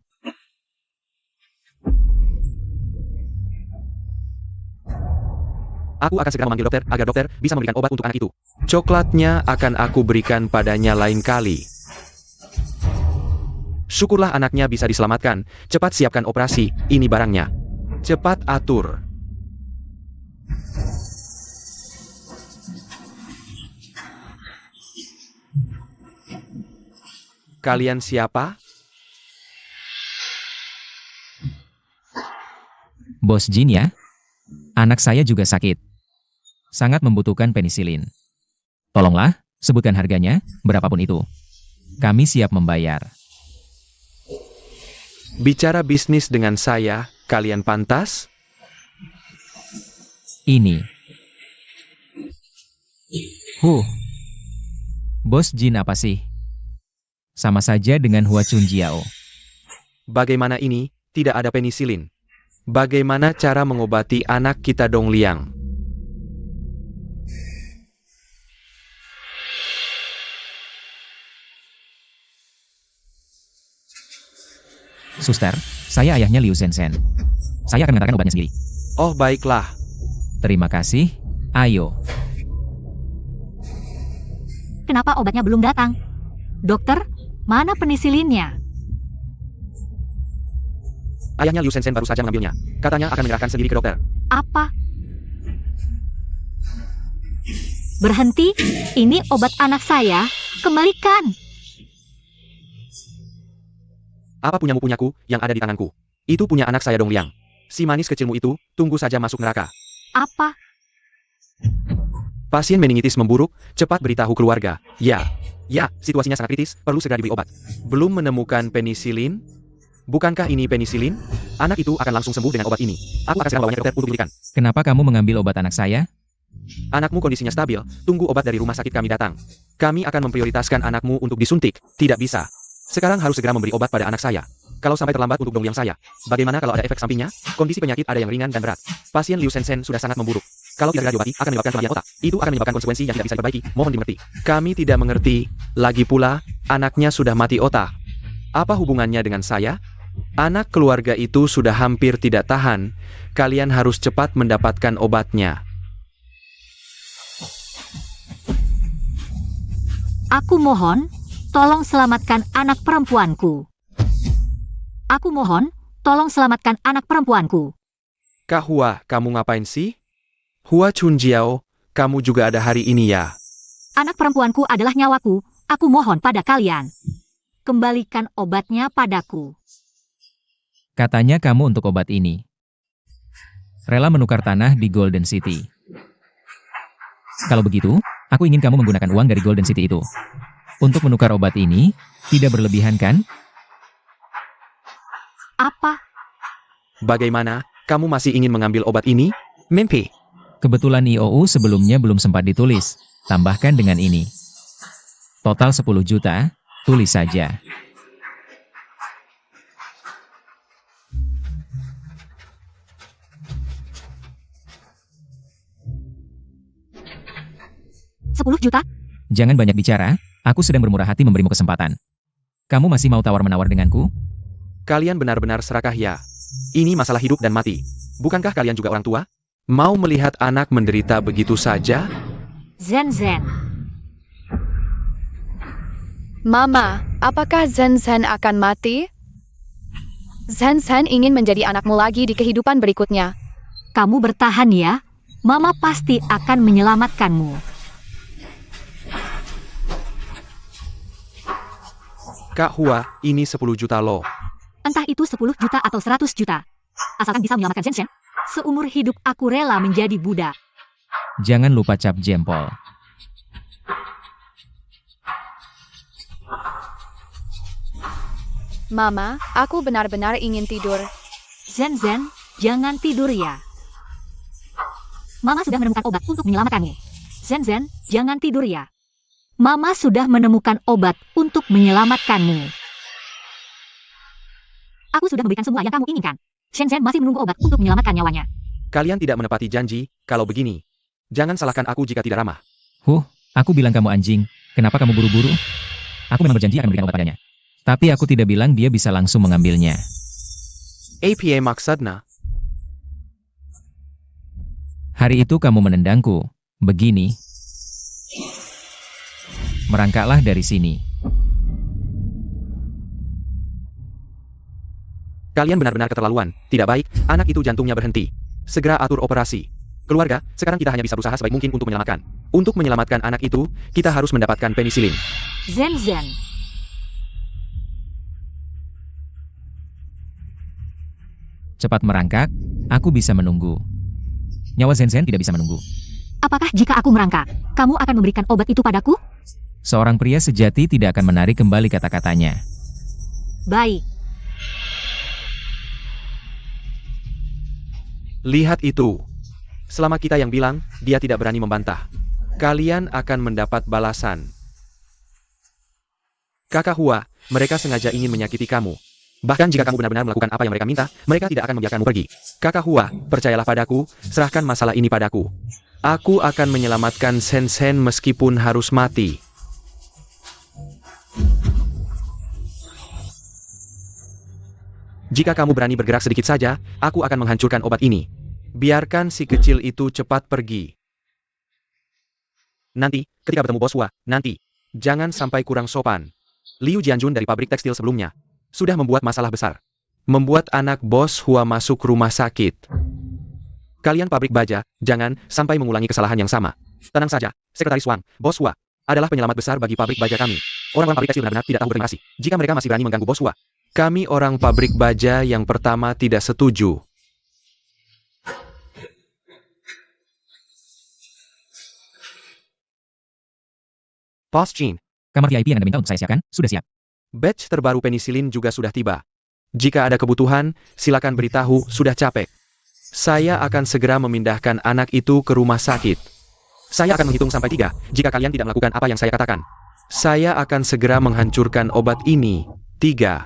Aku akan segera memanggil dokter agar dokter bisa memberikan obat untuk anak itu. Coklatnya akan aku berikan padanya lain kali. Syukurlah anaknya bisa diselamatkan. Cepat siapkan operasi, ini barangnya. Cepat atur. Kalian siapa? Bos Jin ya? Anak saya juga sakit. Sangat membutuhkan penisilin. Tolonglah, sebutkan harganya, berapapun itu. Kami siap membayar. Bicara bisnis dengan saya, kalian pantas? Ini. Bos Jin apa sih? Sama saja dengan Hua Chunjiao. Bagaimana ini? Tidak ada penisilin. Bagaimana cara mengobati anak kita Dongliang? Suster, saya ayahnya Liu Zhenzen. Saya akan mengantarkan obatnya sendiri. Oh baiklah. Terima kasih. Ayo. Kenapa obatnya belum datang? Dokter, mana penisilinnya? Ayahnya Liu Zhenzen baru saja mengambilnya. Katanya akan menyerahkan sendiri ke dokter. Apa? Berhenti, ini obat anak saya. Kembalikan. Apa punyaku yang ada di tanganku? Itu punya anak saya Dongliang. Si manis kecilmu itu, tunggu saja masuk neraka. Apa? Pasien meningitis memburuk, cepat beritahu keluarga. Ya, situasinya sangat kritis, perlu segera diberi obat. Belum menemukan penisilin? Bukankah ini penisilin? Anak itu akan langsung sembuh dengan obat ini. Aku akan segera membawanya ke dokter untuk diberikan. Kenapa kamu mengambil obat anak saya? Anakmu kondisinya stabil, tunggu obat dari rumah sakit kami datang. Kami akan memprioritaskan anakmu untuk disuntik, tidak bisa. Sekarang harus segera memberi obat pada anak saya. Kalau sampai terlambat untuk Dongliang saya, bagaimana kalau ada efek sampingnya? Kondisi penyakit ada yang ringan dan berat. Pasien Liu Zhenzen sudah sangat memburuk. Kalau tidak segera diobati, akan menyebabkan kematian otak. Itu akan menyebabkan konsekuensi yang tidak bisa diperbaiki. Mohon dimengerti. Kami tidak mengerti. Lagi pula, anaknya sudah mati otak. Apa hubungannya dengan saya? Anak keluarga itu sudah hampir tidak tahan. Kalian harus cepat mendapatkan obatnya. Aku mohon, tolong selamatkan anak perempuanku. Aku mohon, tolong selamatkan anak perempuanku. Kak Hua, kamu ngapain sih? Hua Chunjiao, kamu juga ada hari ini ya? Anak perempuanku adalah nyawaku. Aku mohon pada kalian. Kembalikan obatnya padaku. Katanya kamu untuk obat ini rela menukar tanah di Golden City. Kalau begitu, aku ingin kamu menggunakan uang dari Golden City itu. Untuk menukar obat ini, tidak berlebihan kan? Apa? Bagaimana? Kamu masih ingin mengambil obat ini? Mimpi. Kebetulan IOU sebelumnya belum sempat ditulis. Tambahkan dengan ini. Total 10 juta, tulis saja. 10 juta? Jangan banyak bicara, aku sedang bermurah hati memberimu kesempatan. Kamu masih mau tawar-menawar denganku? Kalian benar-benar serakah ya? Ini masalah hidup dan mati. Bukankah kalian juga orang tua? Mau melihat anak menderita begitu saja? Zen Zen. Mama, apakah Zen Zen akan mati? Zen Zen ingin menjadi anakmu lagi di kehidupan berikutnya. Kamu bertahan ya. Mama pasti akan menyelamatkanmu. Kak Hua, ini 10 juta loh. Entah itu 10 juta atau 100 juta. Asalkan bisa menyelamatkan Shenzhen, seumur hidup aku rela menjadi budak. Jangan lupa cap jempol. Mama, aku benar-benar ingin tidur. Zen Zen, jangan tidur ya. Mama sudah menemukan obat untuk menyelamatkanmu. Zen Zen, jangan tidur ya. Mama sudah menemukan obat untuk menyelamatkanmu. Aku sudah memberikan semua yang kamu inginkan. Shenzhen masih menunggu obat untuk menyelamatkan nyawanya. Kalian tidak menepati janji, kalau begini. Jangan salahkan aku jika tidak ramah. Aku bilang kamu anjing, kenapa kamu buru-buru? Aku memang berjanji akan memberikan obat padanya. Tapi aku tidak bilang dia bisa langsung mengambilnya. Apa maksudnya? Hari itu kamu menendangku. Begini. Merangkaklah dari sini. Kalian benar-benar keterlaluan. Tidak baik, anak itu jantungnya berhenti. Segera atur operasi. Keluarga, sekarang kita hanya bisa berusaha sebaik mungkin untuk menyelamatkan. Untuk menyelamatkan anak itu, kita harus mendapatkan penisilin. Zen Zen. Cepat merangkak, aku bisa menunggu. Nyawa Zen tidak bisa menunggu. Apakah jika aku merangkak, kamu akan memberikan obat itu padaku? Seorang pria sejati tidak akan menarik kembali kata-katanya. Baik. Lihat itu. Selama kita yang bilang, dia tidak berani membantah. Kalian akan mendapat balasan. Kakak Hua, mereka sengaja ingin menyakiti kamu. Bahkan jika kamu benar-benar melakukan apa yang mereka minta, mereka tidak akan membiarkanmu pergi. Kakak Hua, percayalah padaku, serahkan masalah ini padaku. Aku akan menyelamatkan Shenzhen meskipun harus mati. Jika kamu berani bergerak sedikit saja, aku akan menghancurkan obat ini. Biarkan si kecil itu cepat pergi. Nanti, ketika bertemu Bos Hua, nanti. Jangan sampai kurang sopan. Liu Jianjun dari pabrik tekstil sebelumnya sudah membuat masalah besar. Membuat anak Bos Hua masuk rumah sakit. Kalian pabrik baja, jangan sampai mengulangi kesalahan yang sama. Tenang saja, Sekretaris Wang, Bos Hua adalah penyelamat besar bagi pabrik baja kami. Orang-orang pabrik tekstil benar-benar tidak tahu berterima kasih jika mereka masih berani mengganggu Bos Hua. Kami orang pabrik baja yang pertama tidak setuju. Boss Jin, Kamar VIP yang Anda minta untuk saya siapkan, sudah siap. batch terbaru penisilin juga sudah tiba. Jika ada kebutuhan, silakan beritahu, sudah capek. Saya akan segera memindahkan anak itu ke rumah sakit. Saya akan menghitung sampai 3, jika kalian tidak melakukan apa yang saya katakan. Saya akan segera menghancurkan obat ini. 3.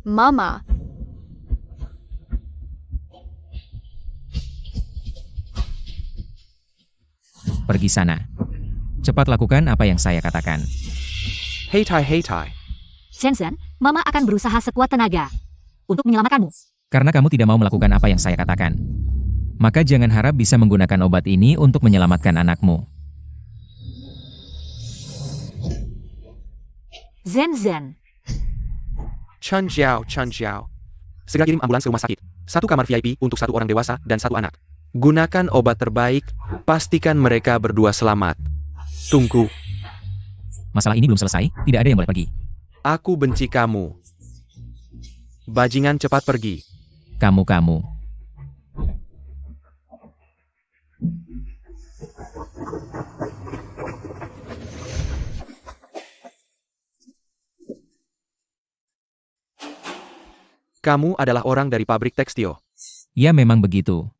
Mama, Pergi sana. Cepat lakukan apa yang saya katakan. Hei Tai. Shenzhen, Mama akan berusaha sekuat tenaga untuk menyelamatkanmu. Karena kamu tidak mau melakukan apa yang saya katakan. Maka jangan harap bisa menggunakan obat ini untuk menyelamatkan anakmu. Zen Zen. Chen Jiao. Segera kirim ambulans ke rumah sakit. 1 kamar VIP untuk 1 orang dewasa dan 1 anak. Gunakan obat terbaik, pastikan mereka berdua selamat. Tunggu, Masalah ini belum selesai, tidak ada yang boleh pergi. aku benci kamu. Bajingan cepat pergi. Kamu. Kamu adalah orang dari pabrik tekstil. Ya memang begitu.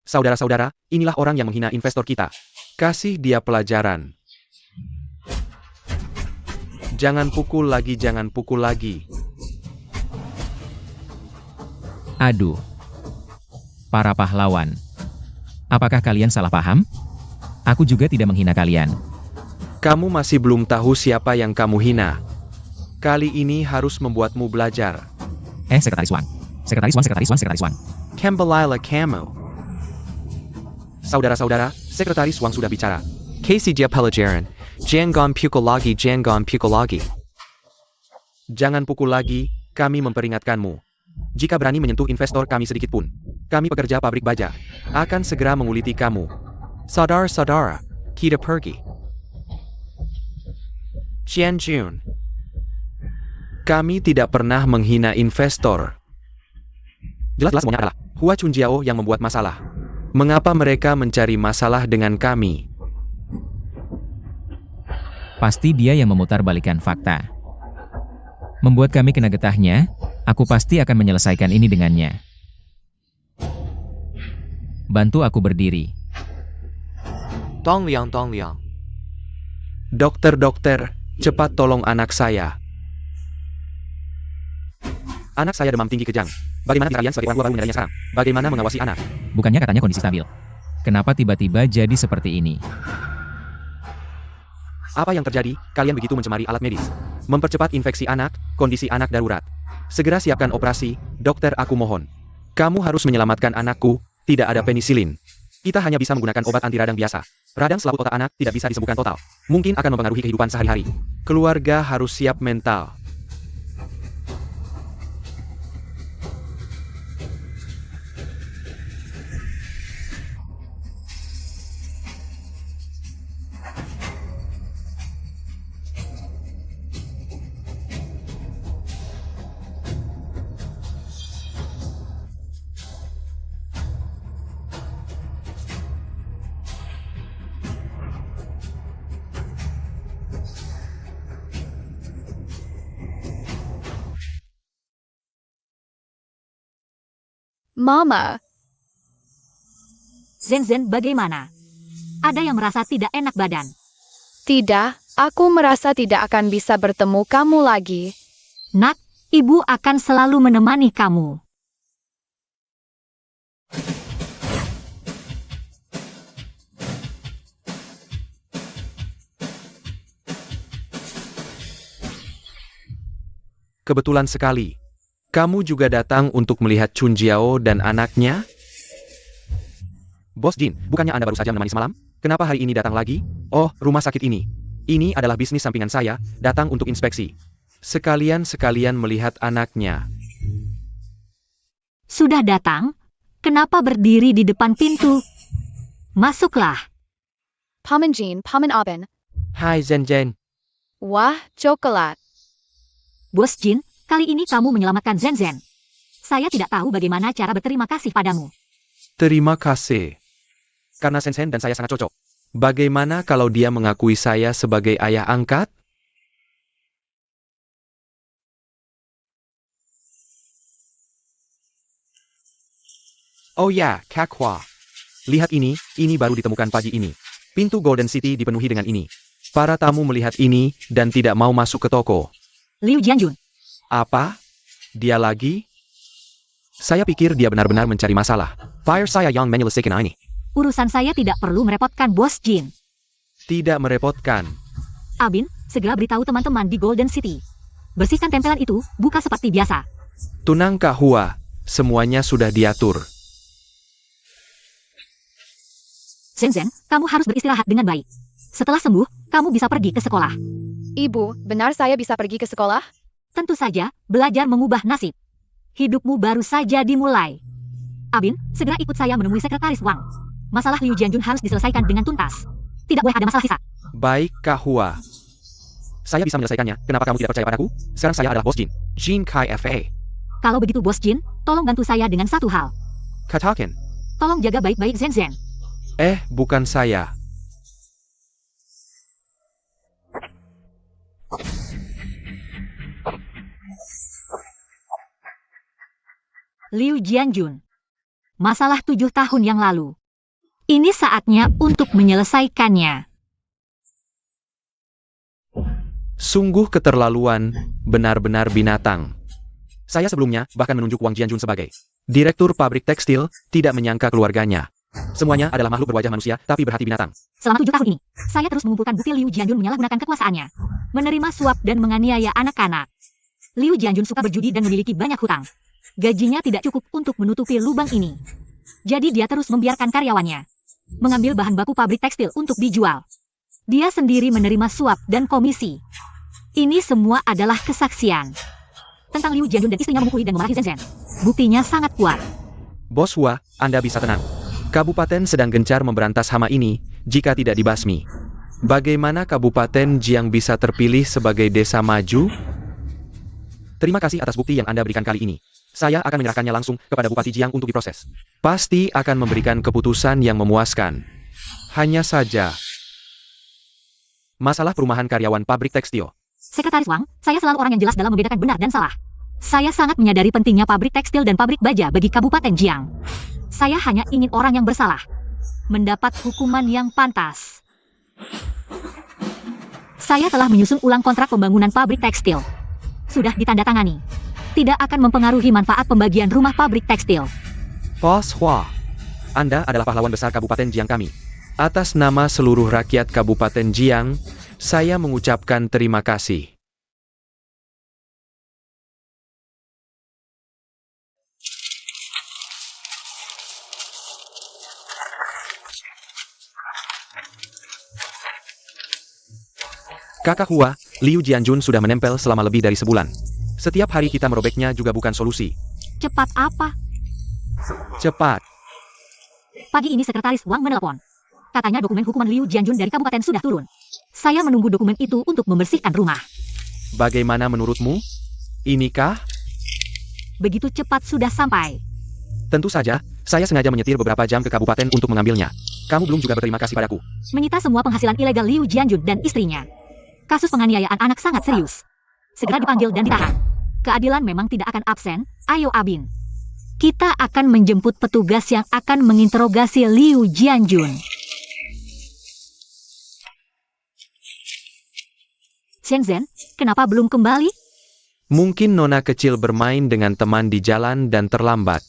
Saudara-saudara, inilah orang yang menghina investor kita. Kasih dia pelajaran. Jangan pukul lagi, jangan pukul lagi. Aduh. Para pahlawan. Apakah kalian salah paham? Aku juga tidak menghina kalian. Kamu masih belum tahu siapa yang kamu hina. Kali ini harus membuatmu belajar. Sekretaris Wang. Sekretaris Wang, Sekretaris Wang, Sekretaris Wang. Kembalilah kamu. Saudara-saudara, Sekretaris Wang sudah bicara. Casey dia pelajaran. Jangan pukul lagi, jangan pukul lagi. Jangan pukul lagi, kami memperingatkanmu. Jika berani menyentuh investor kami sedikit pun, kami pekerja pabrik baja, akan segera menguliti kamu. Saudara-saudara, kita pergi. Jian Jun. Kami tidak pernah menghina investor. Jelas-jelas semuanya adalah Hua Chunjiao yang membuat masalah. Mengapa mereka mencari masalah dengan kami? Pasti dia yang memutarbalikkan fakta. Membuat kami kena getahnya, aku pasti akan menyelesaikan ini dengannya. Bantu aku berdiri. Dong Liang. Dokter, cepat tolong anak saya. Anak saya demam tinggi kejang. Bagaimana kalian sebagai orang tua baru menyadarinya sekarang? Bagaimana mengawasi anak? Bukannya katanya kondisi stabil. Kenapa tiba-tiba jadi seperti ini? Apa yang terjadi? Kalian begitu mencemari alat medis. Mempercepat infeksi anak, kondisi anak darurat. Segera siapkan operasi, dokter, aku mohon. Kamu harus menyelamatkan anakku, tidak ada penisilin. Kita hanya bisa menggunakan obat anti radang biasa. Radang selaput otak anak tidak bisa disembuhkan total. Mungkin akan mempengaruhi kehidupan sehari-hari. Keluarga harus siap mental. Mama, Zen, bagaimana? Ada yang merasa tidak enak badan. tidak, aku merasa tidak akan bisa bertemu kamu lagi. Nak, ibu akan selalu menemani kamu. Kebetulan sekali. Kamu juga datang untuk melihat Chunjiao dan anaknya? Bos Jin, bukannya Anda baru saja menemani semalam? Kenapa hari ini datang lagi? Oh, rumah sakit ini. Ini adalah bisnis sampingan saya, datang untuk inspeksi. Sekalian melihat anaknya. Sudah datang? Kenapa berdiri di depan pintu? Masuklah. Paman Jean, Paman Aben. Hai Zen. Wah, coklat. Bos Jin, kali ini kamu menyelamatkan Zen. Saya tidak tahu bagaimana cara berterima kasih padamu. Terima kasih. Karena Sensen dan saya sangat cocok. Bagaimana kalau dia mengakui saya sebagai ayah angkat? Oh ya, Kakwa. Lihat ini baru ditemukan pagi ini. Pintu Golden City dipenuhi dengan ini. Para tamu melihat ini dan tidak mau masuk ke toko. Liu Jianjun. Apa? Dia lagi? Saya pikir dia benar-benar mencari masalah. Fire saya yang menyelesaikan ini. Urusan saya tidak perlu merepotkan Bos Jin. Tidak merepotkan. Abin, segera beritahu teman-teman di Golden City. Bersihkan tempelan itu, buka seperti biasa. Tunang Kak Hua, semuanya sudah diatur. Zen, kamu harus beristirahat dengan baik. Setelah sembuh, kamu bisa pergi ke sekolah. Ibu, benar saya bisa pergi ke sekolah? Tentu saja, belajar mengubah nasib. Hidupmu baru saja dimulai. Abin, segera ikut saya menemui Sekretaris Wang. Masalah Liu Jianjun harus diselesaikan dengan tuntas. Tidak boleh ada masalah sisa. Baik, Kak Hua. Saya bisa menyelesaikannya. Kenapa kamu tidak percaya padaku? Sekarang saya adalah Bos Jin. Jin Kai Fa. Kalau begitu Bos Jin, tolong bantu saya dengan satu hal. Katakan. Tolong jaga baik-baik Zen. Bukan saya. Liu Jianjun. Masalah 7 tahun yang lalu. Ini saatnya untuk menyelesaikannya. Sungguh keterlaluan, benar-benar binatang. Saya sebelumnya bahkan menunjuk Wang Jianjun sebagai direktur pabrik tekstil, tidak menyangka keluarganya. Semuanya adalah makhluk berwajah manusia, tapi berhati binatang. Selama 7 tahun ini, saya terus mengumpulkan bukti Liu Jianjun menyalahgunakan kekuasaannya, menerima suap dan menganiaya anak-anak. Liu Jianjun suka berjudi dan memiliki banyak hutang. Gajinya tidak cukup untuk menutupi lubang ini. Jadi dia terus membiarkan karyawannya mengambil bahan baku pabrik tekstil untuk dijual. Dia sendiri menerima suap dan komisi. Ini semua adalah kesaksian tentang Liu Jianjun dan istrinya memukuli dan memarahi Zhen Zhen. Buktinya sangat kuat. Bos Hua, Anda bisa tenang. Kabupaten sedang gencar memberantas hama ini, jika tidak dibasmi. Bagaimana Kabupaten Jiang bisa terpilih sebagai desa maju? Terima kasih atas bukti yang Anda berikan kali ini. Saya akan menyerahkannya langsung kepada Bupati Jiang untuk diproses. Pasti akan memberikan keputusan yang memuaskan. Hanya saja, masalah perumahan karyawan pabrik tekstil. Sekretaris Wang, saya selalu orang yang jelas dalam membedakan benar dan salah. Saya sangat menyadari pentingnya pabrik tekstil dan pabrik baja bagi Kabupaten Jiang. Saya hanya ingin orang yang bersalah mendapat hukuman yang pantas. Saya telah menyusun ulang kontrak pembangunan pabrik tekstil. Sudah ditandatangani. Tidak akan mempengaruhi manfaat pembagian rumah pabrik tekstil. Bos Hua, Anda adalah pahlawan besar Kabupaten Jiang kami. Atas nama seluruh rakyat Kabupaten Jiang, saya mengucapkan terima kasih. Kakak Hua, Liu Jianjun sudah menempel selama lebih dari sebulan. Setiap hari kita merobeknya juga bukan solusi. Cepat apa? Cepat. Pagi ini Sekretaris Wang menelpon. Katanya dokumen hukuman Liu Jianjun dari kabupaten sudah turun. Saya menunggu dokumen itu untuk membersihkan rumah. Bagaimana menurutmu? Inikah? Begitu cepat sudah sampai. Tentu saja, saya sengaja menyetir beberapa jam ke kabupaten untuk mengambilnya. Kamu belum juga berterima kasih padaku. Menyita semua penghasilan ilegal Liu Jianjun dan istrinya. Kasus penganiayaan anak sangat serius. Segera dipanggil dan ditahan. Keadilan memang tidak akan absen. Ayo Abin. Kita akan menjemput petugas yang akan menginterogasi Liu Jianjun. Zhen Zhen, kenapa belum kembali? Mungkin nona kecil bermain dengan teman di jalan dan terlambat.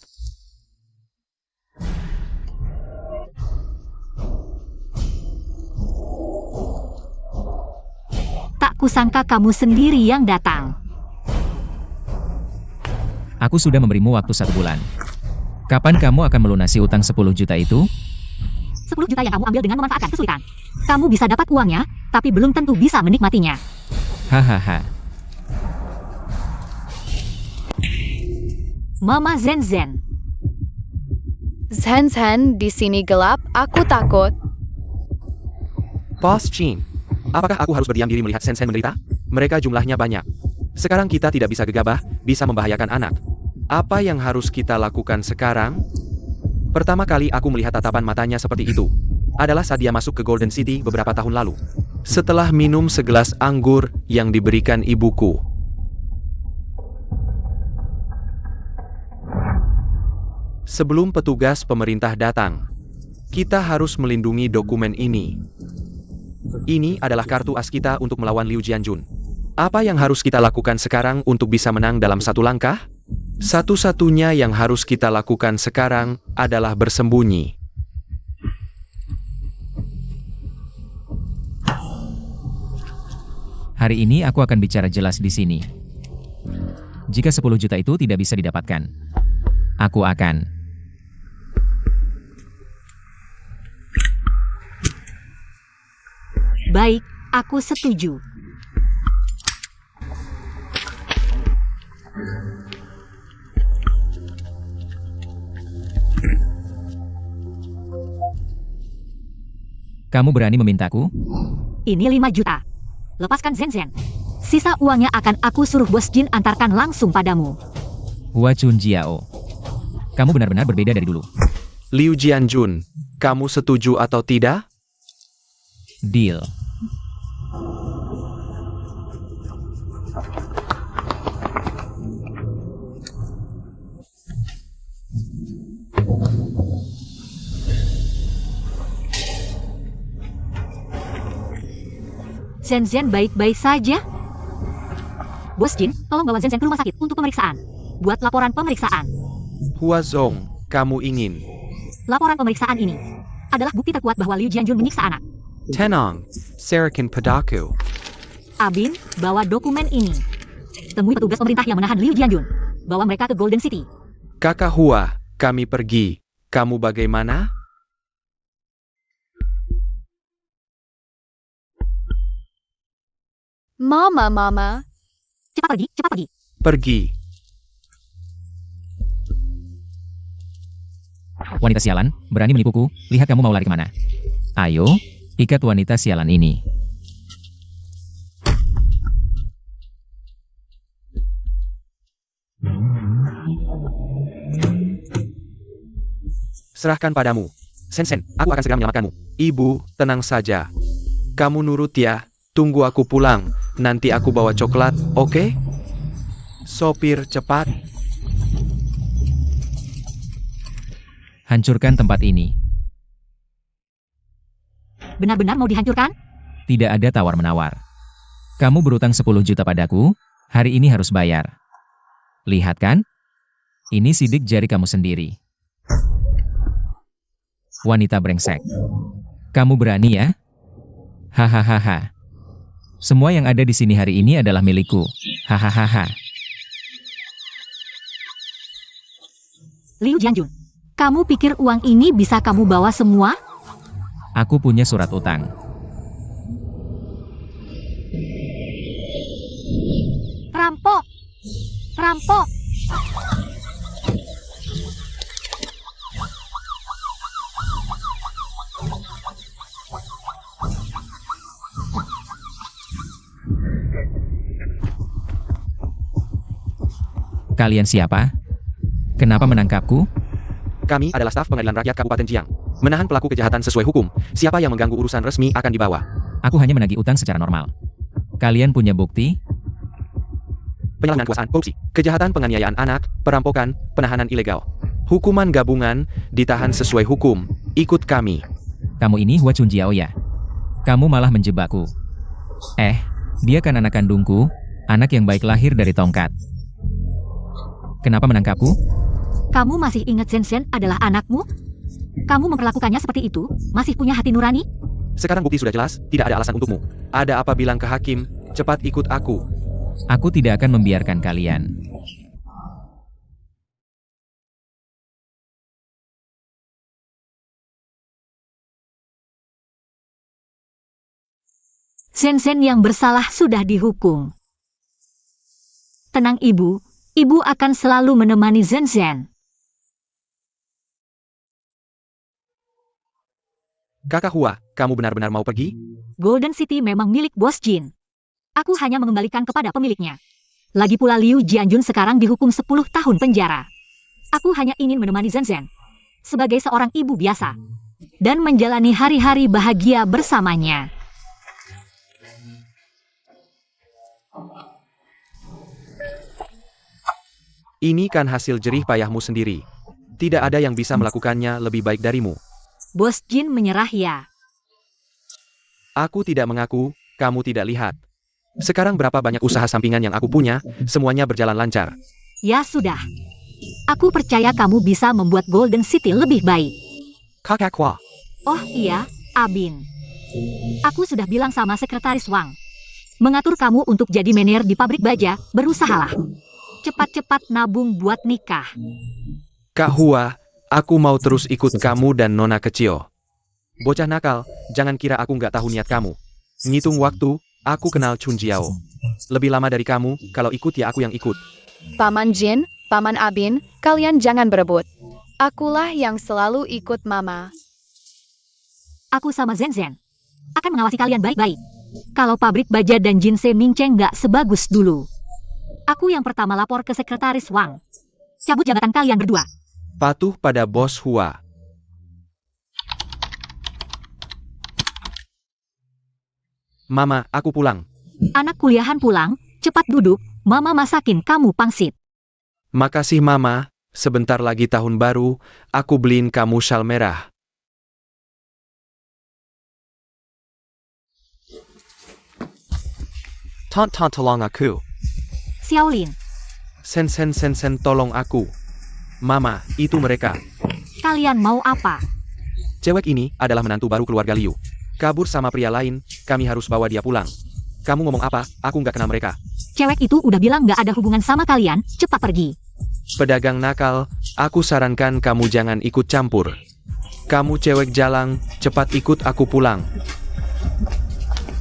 Tak kusangka kamu sendiri yang datang. Aku sudah memberimu waktu 1 bulan. Kapan kamu akan melunasi utang 10 juta itu? 10 juta yang kamu ambil dengan memanfaatkan kesulitan. Kamu bisa dapat uangnya, tapi belum tentu bisa menikmatinya. Hahaha. Mama Zhen Zhen. Zhen Zhen, di sini gelap, aku takut. Bos Chin, apakah aku harus berdiam diri melihat Zhen Zhen menderita? Mereka jumlahnya banyak. Sekarang kita tidak bisa gegabah, bisa membahayakan anak. Apa yang harus kita lakukan sekarang? Pertama kali aku melihat tatapan matanya seperti itu adalah saat dia masuk ke Golden City beberapa tahun lalu. Setelah minum segelas anggur yang diberikan ibuku. Sebelum petugas pemerintah datang, kita harus melindungi dokumen ini. Ini adalah kartu as kita untuk melawan Liu Jianjun. Apa yang harus kita lakukan sekarang untuk bisa menang dalam satu langkah? Satu-satunya yang harus kita lakukan sekarang adalah bersembunyi. Hari ini aku akan bicara jelas di sini. Jika 10 juta itu tidak bisa didapatkan, aku akan... Baik, aku setuju. Kamu berani memintaku? Ini 5 juta. Lepaskan Zhen Zhen. Sisa uangnya akan aku suruh Bos Jin antarkan langsung padamu. Hua Chunjiao. Kamu benar-benar berbeda dari dulu. Liu Jianjun, kamu setuju atau tidak? Deal. Zhen Zhen baik-baik saja? Bos Jin, tolong bawa Zhen Zhen ke rumah sakit untuk pemeriksaan. Buat laporan pemeriksaan. Hua Zong, kamu ingin? Laporan pemeriksaan ini adalah bukti terkuat bahwa Liu Jianjun menyiksa anak. Tenang, serahkan padaku. Abin, bawa dokumen ini. Temui petugas pemerintah yang menahan Liu Jianjun. Bawa mereka ke Golden City. Kakak Hua, kami pergi. Kamu bagaimana? Mama. Cepat pergi, cepat pergi. Pergi. Wanita sialan, berani menipuku, lihat kamu mau lari kemana. Ayo, ikat wanita sialan ini. Serahkan padamu. Sen, aku akan segera menyelamatkanmu. Ibu, tenang saja. Kamu nurut ya. Tunggu aku pulang. Nanti aku bawa coklat, oke? Sopir, cepat. Hancurkan tempat ini. Benar-benar mau dihancurkan? Tidak ada tawar-menawar. Kamu berutang 10 juta padaku, hari ini harus bayar. Lihat kan? Ini sidik jari kamu sendiri. Wanita brengsek. Kamu berani ya? Hahaha. Semua yang ada di sini hari ini adalah milikku. Hahaha. Liu Jianjun, kamu pikir uang ini bisa kamu bawa semua? Aku punya surat utang. Rampok! Rampok! Kalian siapa? Kenapa menangkapku? Kami adalah staf Pengadilan Rakyat Kabupaten Jiang. Menahan pelaku kejahatan sesuai hukum. Siapa yang mengganggu urusan resmi akan dibawa. Aku hanya menagih utang secara normal. Kalian punya bukti? Penyalahgunaan kekuasaan, korupsi, kejahatan penganiayaan anak, perampokan, penahanan ilegal. Hukuman gabungan, ditahan sesuai hukum. Ikut kami. Kamu ini Hua Chunjiao ya? Kamu malah menjebakku. Dia kan anak kandungku, anak yang baik lahir dari tongkat. Kenapa menangkapku? Kamu masih ingat Zhen Zhen adalah anakmu? Kamu memperlakukannya seperti itu? Masih punya hati nurani? Sekarang bukti sudah jelas, tidak ada alasan untukmu. Ada apa bilang ke hakim, cepat ikut aku. Aku tidak akan membiarkan kalian. Zhen Zhen yang bersalah sudah dihukum. Tenang ibu, ibu akan selalu menemani Zhen Zhen. Kakak Hua, kamu benar-benar mau pergi? Golden City memang milik Bos Jin. Aku hanya mengembalikan kepada pemiliknya. Lagi pula Liu Jianjun sekarang dihukum 10 tahun penjara. Aku hanya ingin menemani Zhen Zhen sebagai seorang ibu biasa dan menjalani hari-hari bahagia bersamanya. Ini kan hasil jerih payahmu sendiri. Tidak ada yang bisa melakukannya lebih baik darimu. Bos Jin menyerah ya. Aku tidak mengaku, kamu tidak lihat. Sekarang berapa banyak usaha sampingan yang aku punya, semuanya berjalan lancar. Ya sudah. Aku percaya kamu bisa membuat Golden City lebih baik. Kakak Hua, Oh iya, Abin. Aku sudah bilang sama Sekretaris Wang. Mengatur kamu untuk jadi manajer di pabrik baja, berusahalah. Cepat-cepat nabung buat nikah. Kak Hua, aku mau terus ikut kamu dan Nona kecil. Bocah nakal, jangan kira aku nggak tahu niat kamu. Ngitung waktu, aku kenal Chun Jiao. Lebih lama dari kamu, kalau ikut ya aku yang ikut. Paman Jin, Paman Abin, kalian jangan berebut. Akulah yang selalu ikut Mama. Aku sama Zhen Zhen akan mengawasi kalian baik-baik. Kalau pabrik baja dan Jinsei Mingcheng nggak sebagus dulu. Aku yang pertama lapor ke Sekretaris Wang. Cabut jabatan kalian berdua. Patuh pada Bos Hua. Mama, aku pulang. Anak kuliahan pulang, cepat duduk, Mama masakin kamu pangsit. Makasih Mama, sebentar lagi tahun baru, aku beliin kamu syal merah. Tolong aku. Xiaolin, Sen, tolong aku. Mama, itu mereka. kalian mau apa? Cewek ini adalah menantu baru keluarga Liu. Kabur sama pria lain, kami harus bawa dia pulang. Kamu ngomong apa? Aku nggak kenal mereka. Cewek itu udah bilang nggak ada hubungan sama kalian, cepat pergi. Pedagang nakal, aku sarankan kamu jangan ikut campur. Kamu cewek jalang, cepat ikut aku pulang.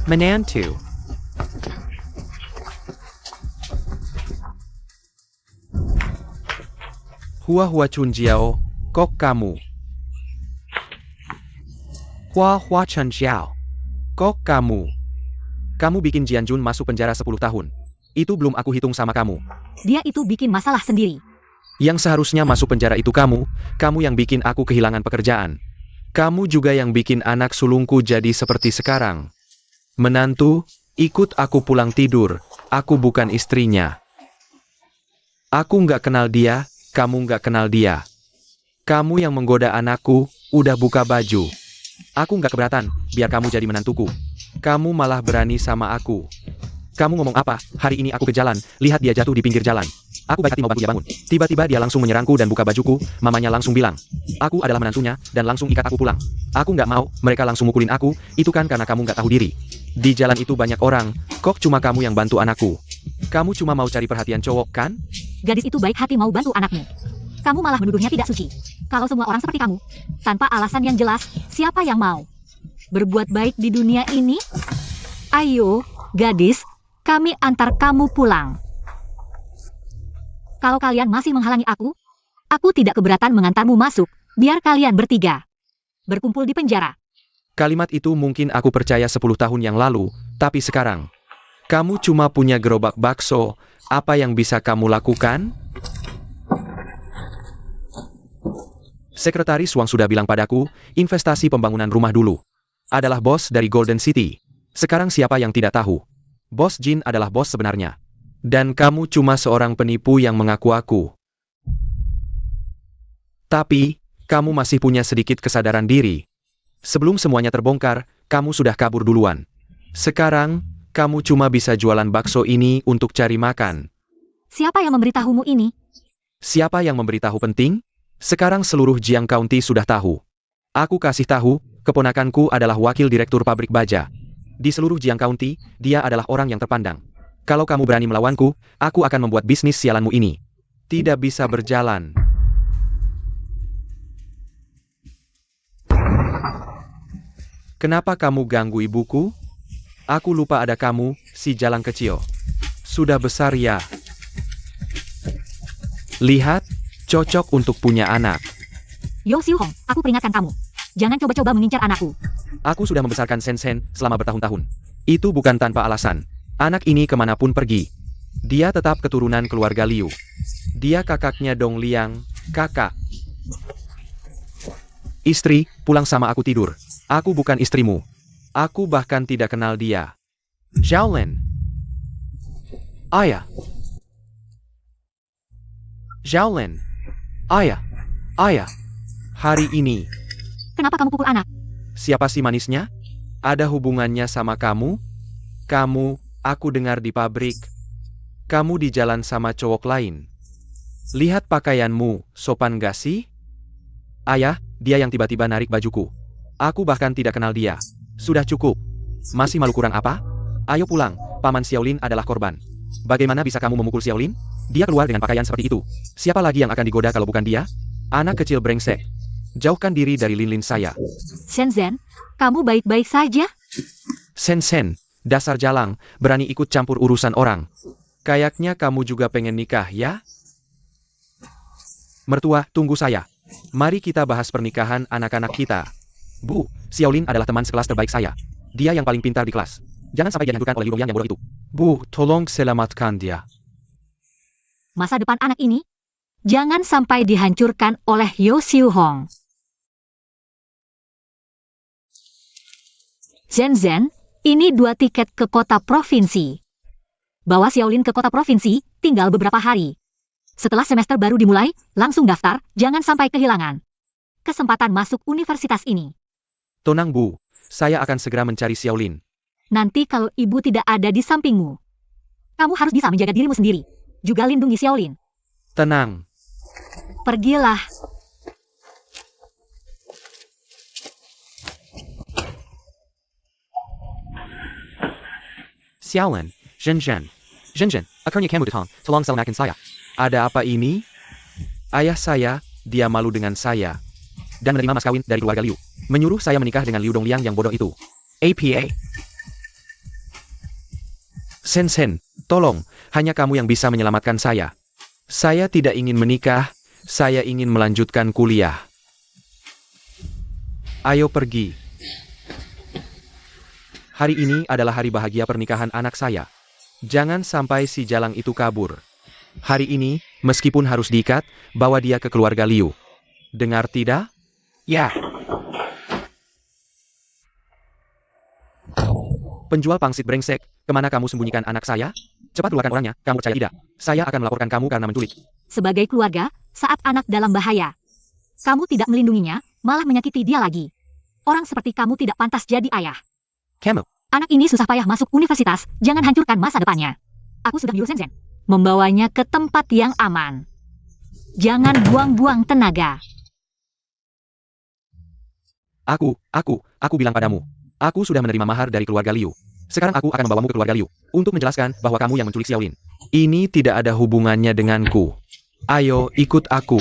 Menantu. Hua Chun Jiao, kok kamu? Hua Chun Jiao, kok kamu? Kamu bikin Jian Jun masuk penjara 10 tahun. Itu belum aku hitung sama kamu. Dia itu bikin masalah sendiri. Yang seharusnya masuk penjara itu kamu yang bikin aku kehilangan pekerjaan. Kamu juga yang bikin anak sulungku jadi seperti sekarang. Menantu, ikut aku pulang tidur, aku bukan istrinya. Aku nggak kenal dia, kamu nggak kenal dia. Kamu yang menggoda anakku, udah buka baju. Aku nggak keberatan, biar kamu jadi menantuku. Kamu malah berani sama aku. Kamu ngomong apa? Hari ini aku ke jalan, lihat dia jatuh di pinggir jalan. Aku baik hati mau bantu dia bangun. Tiba-tiba dia langsung menyerangku dan buka bajuku, mamanya langsung bilang. Aku adalah menantunya, dan langsung ikat aku pulang. Aku nggak mau, mereka langsung mukulin aku, itu kan karena kamu nggak tahu diri. Di jalan itu banyak orang, kok cuma kamu yang bantu anakku? Kamu cuma mau cari perhatian cowok, kan? Gadis itu baik hati mau bantu anakmu. Kamu malah menuduhnya tidak suci. Kalau semua orang seperti kamu, tanpa alasan yang jelas, siapa yang mau berbuat baik di dunia ini? Ayo, gadis, kami antar kamu pulang. Kalau kalian masih menghalangi aku tidak keberatan mengantarmu masuk, biar kalian bertiga berkumpul di penjara. Kalimat itu mungkin aku percaya 10 tahun yang lalu, tapi sekarang, kamu cuma punya gerobak bakso, apa yang bisa kamu lakukan? Sekretaris Wang sudah bilang padaku, investasi pembangunan rumah dulu. Adalah bos dari Golden City. Sekarang siapa yang tidak tahu? Bos Jin adalah bos sebenarnya. Dan kamu cuma seorang penipu yang mengaku-aku. Tapi, kamu masih punya sedikit kesadaran diri. Sebelum semuanya terbongkar, kamu sudah kabur duluan. Sekarang, kamu cuma bisa jualan bakso ini untuk cari makan. Siapa yang memberitahumu ini? Siapa yang memberitahu penting? Sekarang seluruh Jiang County sudah tahu. Aku kasih tahu, keponakanku adalah wakil direktur pabrik baja. Di seluruh Jiang County, dia adalah orang yang terpandang. Kalau kamu berani melawanku, aku akan membuat bisnis sialanmu ini tidak bisa berjalan. Kenapa kamu ganggu ibuku? Aku lupa ada kamu, si jalang kecil. Sudah besar ya. Lihat, cocok untuk punya anak. Yong Xiu Hong, aku peringatkan kamu. Jangan coba-coba mengincar anakku. Aku sudah membesarkan Sen selama bertahun-tahun. Itu bukan tanpa alasan. Anak ini kemanapun pergi. Dia tetap keturunan keluarga Liu. Dia kakaknya Dong Liang, kakak. Istri, pulang sama aku tidur. Aku bukan istrimu. Aku bahkan tidak kenal dia. Xiaolin. Ayah. Xiaolin. Ayah. Ayah. Hari ini. Kenapa kamu pukul anak? Siapa sih manisnya? Ada hubungannya sama kamu? Kamu, aku dengar di pabrik. Kamu di jalan sama cowok lain. Lihat pakaianmu, sopan gak sih? Ayah, dia yang tiba-tiba narik bajuku. Aku bahkan tidak kenal dia. Sudah cukup. Masih malu kurang apa? Ayo pulang, Paman Xiaolin adalah korban. Bagaimana bisa kamu memukul Xiaolin? Dia keluar dengan pakaian seperti itu. Siapa lagi yang akan digoda kalau bukan dia? Anak kecil brengsek. Jauhkan diri dari lilin saya. Shenzhen, kamu baik-baik saja? Sen, dasar jalang, berani ikut campur urusan orang. Kayaknya kamu juga pengen nikah, ya? Mertua, tunggu saya. Mari kita bahas pernikahan anak-anak kita. Bu, Xiaolin adalah teman sekelas terbaik saya. Dia yang paling pintar di kelas. Jangan sampai dia dihancurkan oleh Liu yang bodoh itu. Bu, tolong selamatkan dia. Masa depan anak ini? Jangan sampai dihancurkan oleh Yo Xiu Hong. Shenzhen, ini 2 tiket ke kota provinsi. Bawa Xiaolin ke kota provinsi, tinggal beberapa hari. Setelah semester baru dimulai, langsung daftar, jangan sampai kehilangan kesempatan masuk universitas ini. Tenang Bu, saya akan segera mencari Xiaolin. Nanti kalau ibu tidak ada di sampingmu, kamu harus bisa menjaga dirimu sendiri. Juga lindungi Xiaolin. Tenang. Pergilah. Xiaolin, Zhenzhen. Zhenzhen, akhirnya kamu datang, tolong selamatkan saya. Ada apa ini? Ayah saya, dia malu dengan saya. Dan menerima mas kawin dari keluarga Liu. Menyuruh saya menikah dengan Liu Dongliang yang bodoh itu. APA. Sen, tolong, hanya kamu yang bisa menyelamatkan saya. Saya tidak ingin menikah, saya ingin melanjutkan kuliah. Ayo pergi. Hari ini adalah hari bahagia pernikahan anak saya. Jangan sampai si Jalang itu kabur. Hari ini, meskipun harus diikat, bawa dia ke keluarga Liu. Dengar tidak? Ya. Penjual pangsit brengsek, kemana kamu sembunyikan anak saya? Cepat keluarkan orangnya, kamu percaya tidak? Saya akan melaporkan kamu karena menculik. Sebagai keluarga, saat anak dalam bahaya, kamu tidak melindunginya, malah menyakiti dia lagi. Orang seperti kamu tidak pantas jadi ayah. Kamu. Anak ini susah payah masuk universitas, jangan hancurkan masa depannya. Aku sudah nyuruh Shenzhen membawanya ke tempat yang aman. Jangan buang-buang tenaga. Aku bilang padamu. Aku sudah menerima mahar dari keluarga Liu. Sekarang aku akan membawamu ke keluarga Liu, untuk menjelaskan bahwa kamu yang menculik Xiaolin. Ini tidak ada hubungannya denganku. Ayo, ikut aku.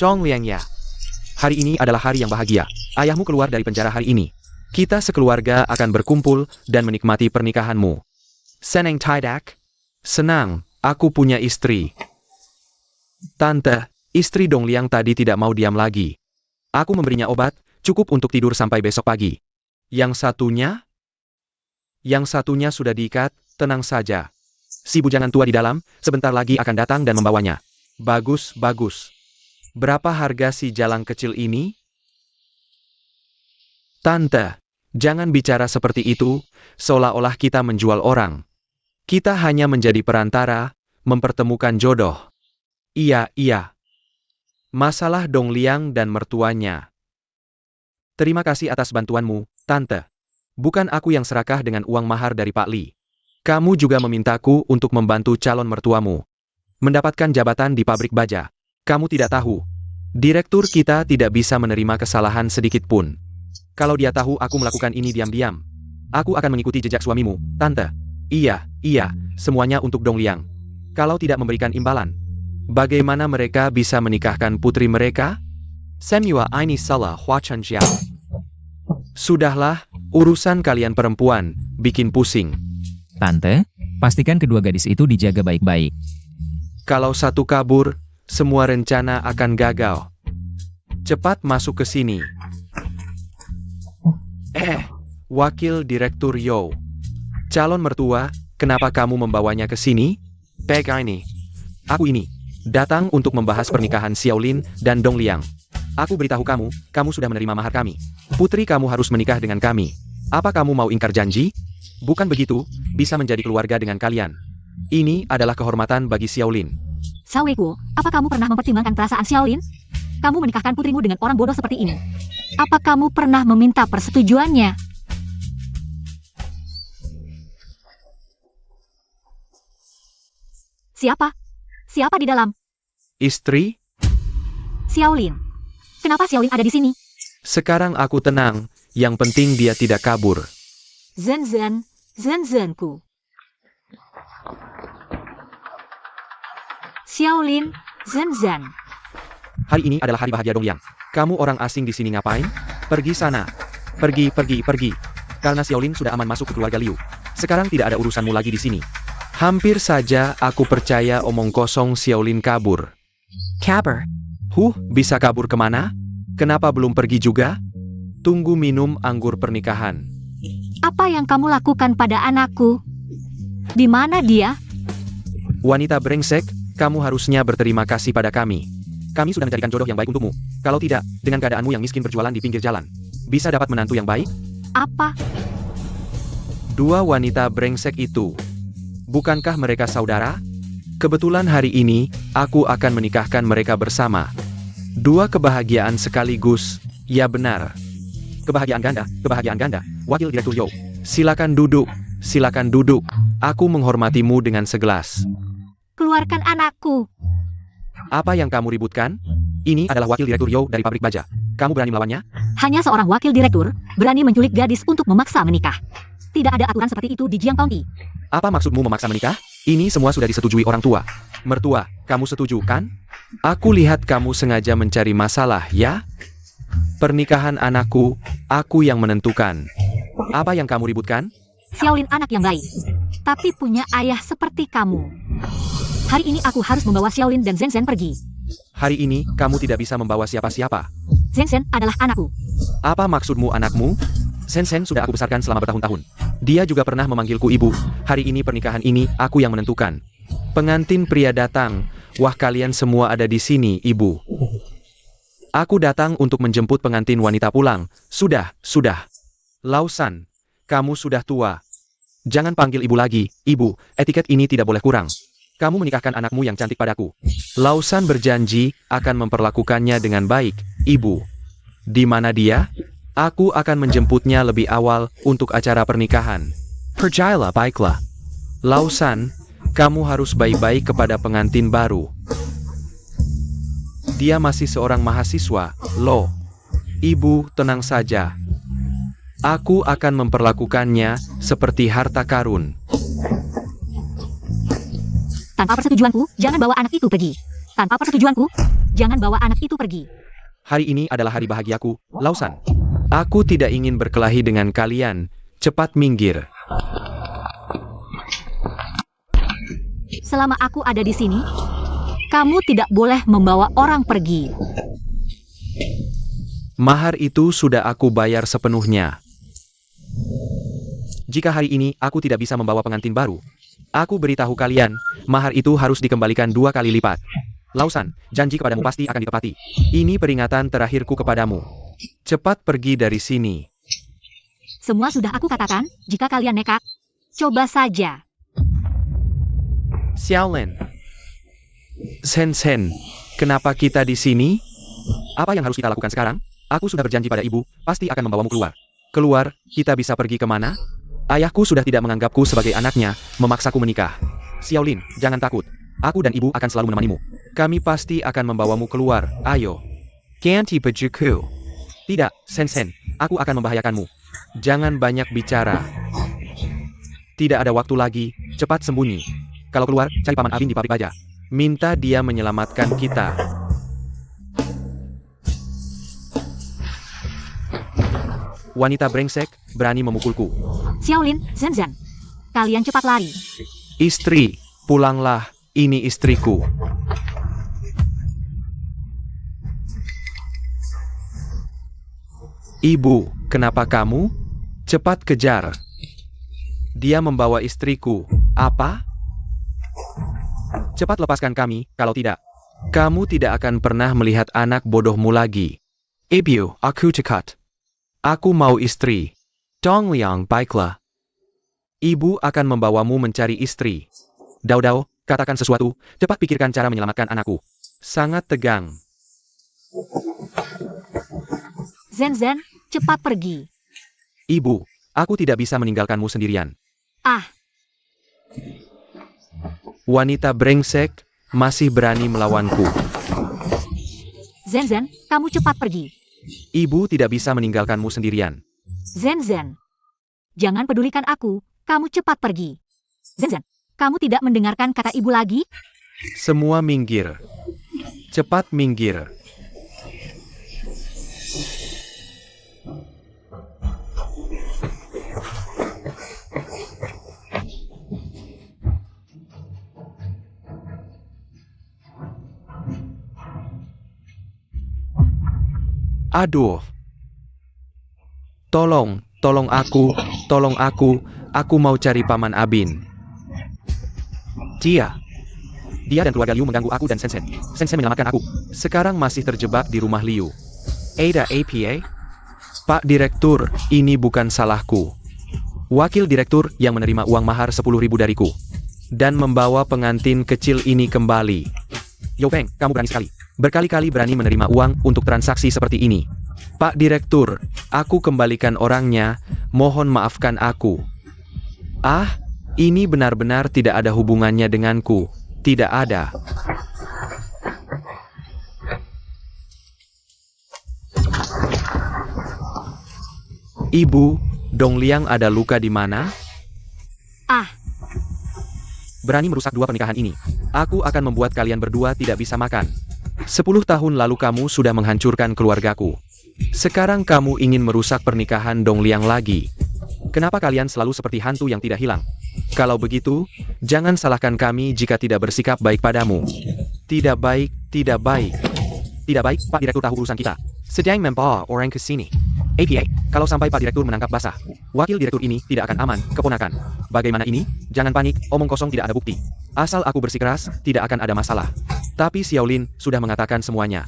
Zhong Liangya. Hari ini adalah hari yang bahagia. Ayahmu keluar dari penjara hari ini. Kita sekeluarga akan berkumpul dan menikmati pernikahanmu. Seneng tidak? Senang, aku punya istri. Tante, istri Dongliang tadi tidak mau diam lagi. Aku memberinya obat, cukup untuk tidur sampai besok pagi. Yang satunya sudah diikat, tenang saja. Si bujangan tua di dalam, sebentar lagi akan datang dan membawanya. Bagus. Berapa harga si jalang kecil ini? Tante, jangan bicara seperti itu, seolah-olah kita menjual orang. Kita hanya menjadi perantara, mempertemukan jodoh. Iya. Masalah Dongliang dan mertuanya. Terima kasih atas bantuanmu, Tante. Bukan aku yang serakah dengan uang mahar dari Pak Li. Kamu juga memintaku untuk membantu calon mertuamu. Mendapatkan jabatan di pabrik baja. Kamu tidak tahu. Direktur kita tidak bisa menerima kesalahan sedikit pun. Kalau dia tahu aku melakukan ini diam-diam. Aku akan mengikuti jejak suamimu, Tante. Iya, semuanya untuk Dongliang. Kalau tidak memberikan imbalan, bagaimana mereka bisa menikahkan putri mereka? Semua ini salah Hua Chenjiao. Sudahlah, urusan kalian perempuan, bikin pusing. Tante, pastikan kedua gadis itu dijaga baik-baik. Kalau satu kabur, semua rencana akan gagal. Cepat masuk ke sini. Wakil Direktur Yo. Calon mertua, kenapa kamu membawanya ke sini? Ini. Aku ini. Datang untuk membahas pernikahan Xiaolin dan Dongliang. Aku beritahu kamu, kamu sudah menerima mahar kami. Putri kamu harus menikah dengan kami. Apa kamu mau ingkar janji? Bukan begitu, bisa menjadi keluarga dengan kalian. Ini adalah kehormatan bagi Xiaolin. Saweku, apa kamu pernah mempertimbangkan perasaan Xiaolin? Kamu menikahkan putrimu dengan orang bodoh seperti ini. Apa kamu pernah meminta persetujuannya? Siapa di dalam? Istri? Xiaolin. Kenapa Xiaolin ada di sini? Sekarang aku tenang, yang penting dia tidak kabur. Zhenzenku. Xiaolin, Zhenzhen. Hari ini adalah hari bahagia Dongliang. Kamu orang asing di sini ngapain? Pergi sana. Pergi. Karena Xiaolin sudah aman masuk ke keluarga Liu. Sekarang tidak ada urusanmu lagi di sini. Hampir saja aku percaya omong kosong Xiaolin kabur. Kabur? Bisa kabur kemana? Kenapa belum pergi juga? Tunggu minum anggur pernikahan. Apa yang kamu lakukan pada anakku? Di mana dia? Wanita brengsek, kamu harusnya berterima kasih pada kami. Kami sudah mencarikan jodoh yang baik untukmu. Kalau tidak, dengan keadaanmu yang miskin berjualan di pinggir jalan, bisa dapat menantu yang baik? Apa? Dua wanita brengsek itu. Bukankah mereka saudara? Kebetulan hari ini, aku akan menikahkan mereka bersama. Dua kebahagiaan sekaligus. Ya benar. Kebahagiaan ganda. Wakil Direktur Yo. Silakan duduk. Aku menghormatimu dengan segelas. Keluarkan anakku. Apa yang kamu ributkan? Ini adalah wakil direktur Yo dari pabrik baja. Kamu berani melawannya? Hanya seorang wakil direktur berani menculik gadis untuk memaksa menikah. Tidak ada aturan seperti itu di Jiang County. Apa maksudmu memaksa menikah? Ini semua sudah disetujui orang tua. Mertua, kamu setuju kan? Aku lihat kamu sengaja mencari masalah, ya? Pernikahan anakku, aku yang menentukan. Apa yang kamu ributkan? Xiaolin anak yang baik, tapi punya ayah seperti kamu. Hari ini aku harus membawa Xiaolin dan Zhen pergi. Hari ini, kamu tidak bisa membawa siapa-siapa. Zhen adalah anakku. Apa maksudmu anakmu? Sen sudah aku besarkan selama bertahun-tahun. Dia juga pernah memanggilku ibu. Hari ini pernikahan ini, aku yang menentukan. Pengantin pria datang. Wah, kalian semua ada di sini, ibu. Aku datang untuk menjemput pengantin wanita pulang. Sudah. Lausan, kamu sudah tua. Jangan panggil ibu lagi, ibu. Etiket ini tidak boleh kurang. Kamu menikahkan anakmu yang cantik padaku. Lausan berjanji akan memperlakukannya dengan baik, ibu. Di mana dia? Aku akan menjemputnya lebih awal untuk acara pernikahan. Percayalah, baiklah. Lausan, kamu harus baik-baik kepada pengantin baru. Dia masih seorang mahasiswa, loh. Ibu, tenang saja. Aku akan memperlakukannya seperti harta karun. Tanpa persetujuanku, jangan bawa anak itu pergi. Tanpa persetujuanku, jangan bawa anak itu pergi. Hari ini adalah hari bahagiaku, Lausan. Aku tidak ingin berkelahi dengan kalian. Cepat minggir. Selama aku ada di sini, kamu tidak boleh membawa orang pergi. Mahar itu sudah aku bayar sepenuhnya. Jika hari ini aku tidak bisa membawa pengantin baru, aku beritahu kalian, mahar itu harus dikembalikan 2 kali lipat. Lausan, janji kepadamu pasti akan ditepati. Ini peringatan terakhirku kepadamu. Cepat pergi dari sini. Semua sudah aku katakan, jika kalian nekat, coba saja. Xiaolin. Sen, kenapa kita di sini? Apa yang harus kita lakukan sekarang? Aku sudah berjanji pada ibu, pasti akan membawamu keluar. Keluar, kita bisa pergi kemana? Ayahku sudah tidak menganggapku sebagai anaknya, memaksaku menikah. Xiaolin, jangan takut. Aku dan ibu akan selalu menemanimu. Kami pasti akan membawamu keluar. Ayo. Ganti bajuku. Tidak, Sen, aku akan membahayakanmu. Jangan banyak bicara. Tidak ada waktu lagi, cepat sembunyi. Kalau keluar, cari Paman Abin di pabrik baja. Minta dia menyelamatkan kita. Wanita brengsek, berani memukulku. Xiaolin, Zhen, kalian cepat lari. Istri, pulanglah, ini istriku. Ibu, kenapa kamu? Cepat kejar. Dia membawa istriku. Apa? Cepat lepaskan kami, kalau tidak. Kamu tidak akan pernah melihat anak bodohmu lagi. Ibu, aku cekat. Aku mau istri. Dong Liang, baiklah. Ibu akan membawamu mencari istri. Dao, katakan sesuatu, cepat pikirkan cara menyelamatkan anakku. Sangat tegang. Zhen, cepat pergi. Ibu, aku tidak bisa meninggalkanmu sendirian. Ah, Wanita brengsek, masih berani melawanku. Zhen, kamu cepat pergi. Ibu tidak bisa meninggalkanmu sendirian. Zhen, jangan pedulikan aku, kamu cepat pergi. Zhen, kamu tidak mendengarkan kata ibu lagi? Semua minggir. Cepat minggir. Aduh. Tolong aku mau cari Paman Abin. Dia dan keluarga Liu mengganggu aku dan Sen menyelamatkan aku. Sekarang masih terjebak di rumah Liu. Ada apa? Pak Direktur, ini bukan salahku. Wakil Direktur yang menerima uang mahar 10.000 dariku. Dan membawa pengantin kecil ini kembali. Yo Peng, kamu berani sekali. Berkali-kali berani menerima uang untuk transaksi seperti ini. Pak Direktur, aku kembalikan orangnya, mohon maafkan aku. Ah, Ini benar-benar tidak ada hubungannya denganku. Tidak ada. Ibu, Dongliang ada luka di mana? Ah, Berani merusak dua pernikahan ini. Aku akan membuat kalian berdua tidak bisa makan. 10 tahun lalu kamu sudah menghancurkan keluargaku. Sekarang kamu ingin merusak pernikahan Dongliang lagi. Kenapa kalian selalu seperti hantu yang tidak hilang? Kalau begitu, jangan salahkan kami jika tidak bersikap baik padamu. Tidak baik, tidak baik. Tidak baik, Pak Direktur tahu urusan kita. Sedang membawa orang ke sini. APA, kalau sampai Pak Direktur menangkap basah, wakil direktur ini tidak akan aman, keponakan. Bagaimana ini? Jangan panik, omong kosong tidak ada bukti. Asal aku bersikeras, tidak akan ada masalah. Tapi Xiaolin sudah mengatakan semuanya.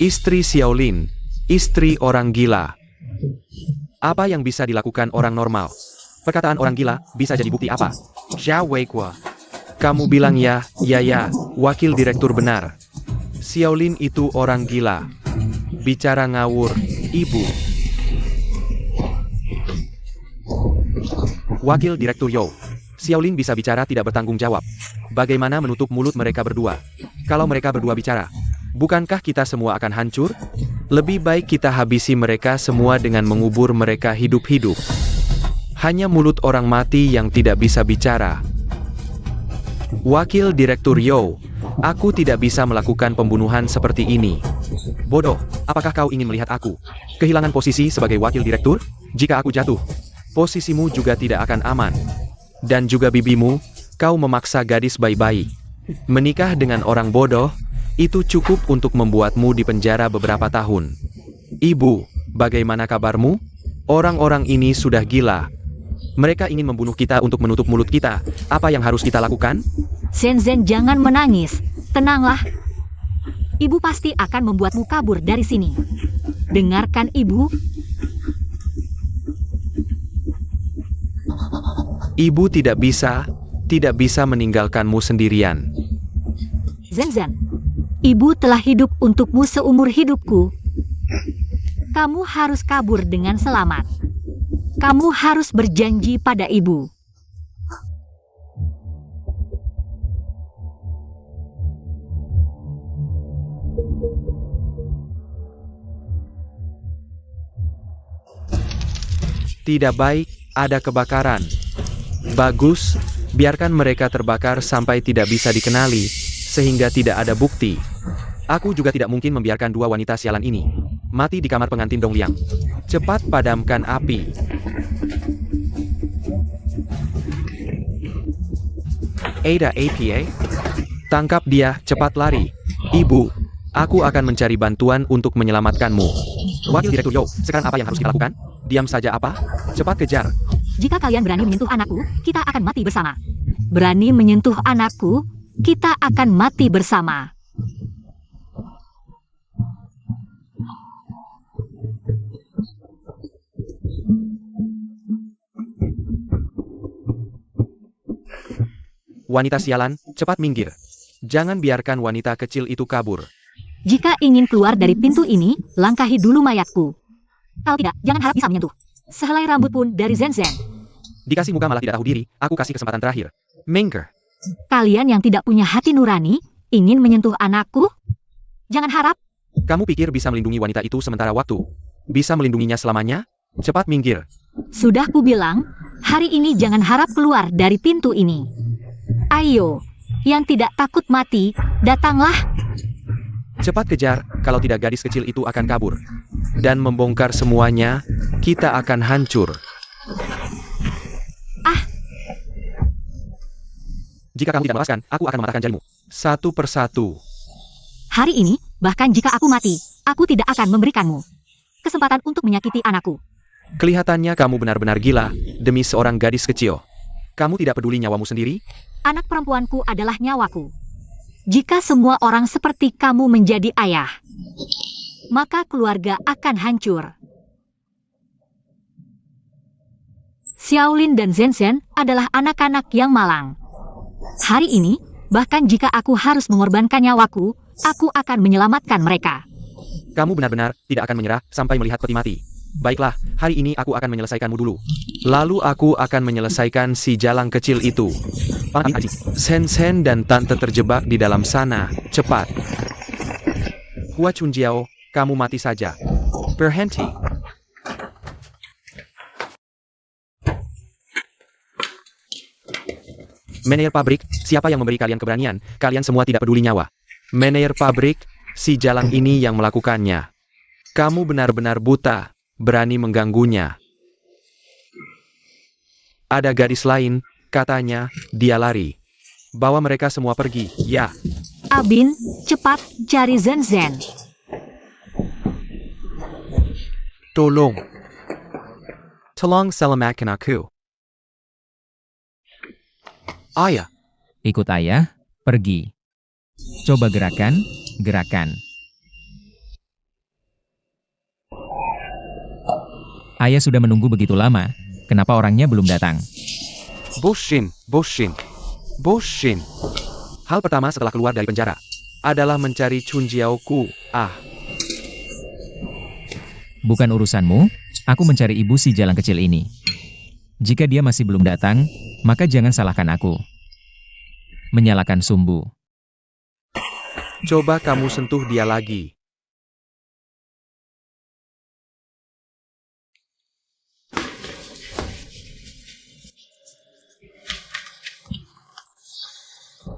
Istri Xiaolin, istri orang gila. Apa yang bisa dilakukan orang normal? Perkataan orang gila bisa jadi bukti apa? Zhao Weikua. Kamu bilang ya, wakil direktur benar. Xiaolin itu orang gila. Bicara ngawur, ibu. Wakil Direktur Yo. Xiaolin bisa bicara tidak bertanggung jawab. Bagaimana menutup mulut mereka berdua? Kalau mereka berdua bicara, bukankah kita semua akan hancur? Lebih baik kita habisi mereka semua dengan mengubur mereka hidup-hidup. Hanya mulut orang mati yang tidak bisa bicara. Wakil Direktur Yo, aku tidak bisa melakukan pembunuhan seperti ini. Bodoh, apakah kau ingin melihat aku kehilangan posisi sebagai wakil direktur? Jika aku jatuh, posisimu juga tidak akan aman. Dan juga bibimu, kau memaksa gadis bayi-bayi menikah dengan orang bodoh, itu cukup untuk membuatmu dipenjara beberapa tahun. Ibu, bagaimana kabarmu? Orang-orang ini sudah gila. Mereka ingin membunuh kita untuk menutup mulut kita. Apa yang harus kita lakukan? Zhen, jangan menangis. Tenanglah. Ibu pasti akan membuatmu kabur dari sini. Dengarkan ibu. Ibu tidak bisa meninggalkanmu sendirian. Zhen, ibu telah hidup untukmu seumur hidupku. Kamu harus kabur dengan selamat. Kamu harus berjanji pada ibu. Tidak baik, ada kebakaran. Bagus, biarkan mereka terbakar sampai tidak bisa dikenali, sehingga tidak ada bukti. Aku juga tidak mungkin membiarkan dua wanita sialan ini mati di kamar pengantin Dongliang. Cepat padamkan api. Ada APA? Tangkap dia, cepat lari. Ibu, aku akan mencari bantuan untuk menyelamatkanmu. Wakil Direktur Yo, sekarang apa yang harus kita lakukan? Diam saja apa? Cepat kejar. Jika kalian berani menyentuh anakku, kita akan mati bersama. Berani menyentuh anakku, kita akan mati bersama. Wanita sialan, cepat minggir. Jangan biarkan wanita kecil itu kabur. Jika ingin keluar dari pintu ini, langkahi dulu mayatku. Kalau tidak, jangan harap bisa menyentuh sehelai rambut pun dari Zhen. Dikasih muka malah tidak tahu diri, aku kasih kesempatan terakhir. Minggir. Kalian yang tidak punya hati nurani, ingin menyentuh anakku? Jangan harap. Kamu pikir bisa melindungi wanita itu sementara waktu? Bisa melindunginya selamanya? Cepat minggir. Sudah kubilang, hari ini jangan harap keluar dari pintu ini. Ayo, yang tidak takut mati, datanglah. Cepat kejar, kalau tidak gadis kecil itu akan kabur. Dan membongkar semuanya, kita akan hancur. Ah! Jika kamu tidak melepaskan, aku akan mematahkan jarimu. Satu persatu. Hari ini, bahkan jika aku mati, aku tidak akan memberikanmu kesempatan untuk menyakiti anakku. Kelihatannya kamu benar-benar gila, demi seorang gadis kecil. Kamu tidak peduli nyawamu sendiri? Anak perempuanku adalah nyawaku. Jika semua orang seperti kamu menjadi ayah, maka keluarga akan hancur. Xiaolin dan Zhen adalah anak-anak yang malang. Hari ini, bahkan jika aku harus mengorbankan nyawaku, aku akan menyelamatkan mereka. Kamu benar-benar tidak akan menyerah sampai melihat peti mati. Baiklah, hari ini aku akan menyelesaikanmu dulu. Lalu aku akan menyelesaikan si jalang kecil itu. Sen-Sen dan Tante terjebak di dalam sana. Cepat. Hua Chunjiao, kamu mati saja. Berhenti. Manajer pabrik, siapa yang memberi kalian keberanian? Kalian semua tidak peduli nyawa. Manajer pabrik, si jalang ini yang melakukannya. Kamu benar-benar buta, berani mengganggunya. Ada gadis lain, katanya, dia lari. Bawa mereka semua pergi, ya. Abin, cepat cari Zen-Zen. Tolong. Tolong selamatkan aku. Ayah. Ikut ayah, pergi. Coba gerakan, gerakan. Ayah sudah menunggu begitu lama, kenapa orangnya belum datang? Boshin. Hal pertama setelah keluar dari penjara adalah mencari Chunjiao-ku. Bukan urusanmu, aku mencari ibu si jalang kecil ini. Jika dia masih belum datang, maka jangan salahkan aku. Menyalakan sumbu. Coba kamu sentuh dia lagi.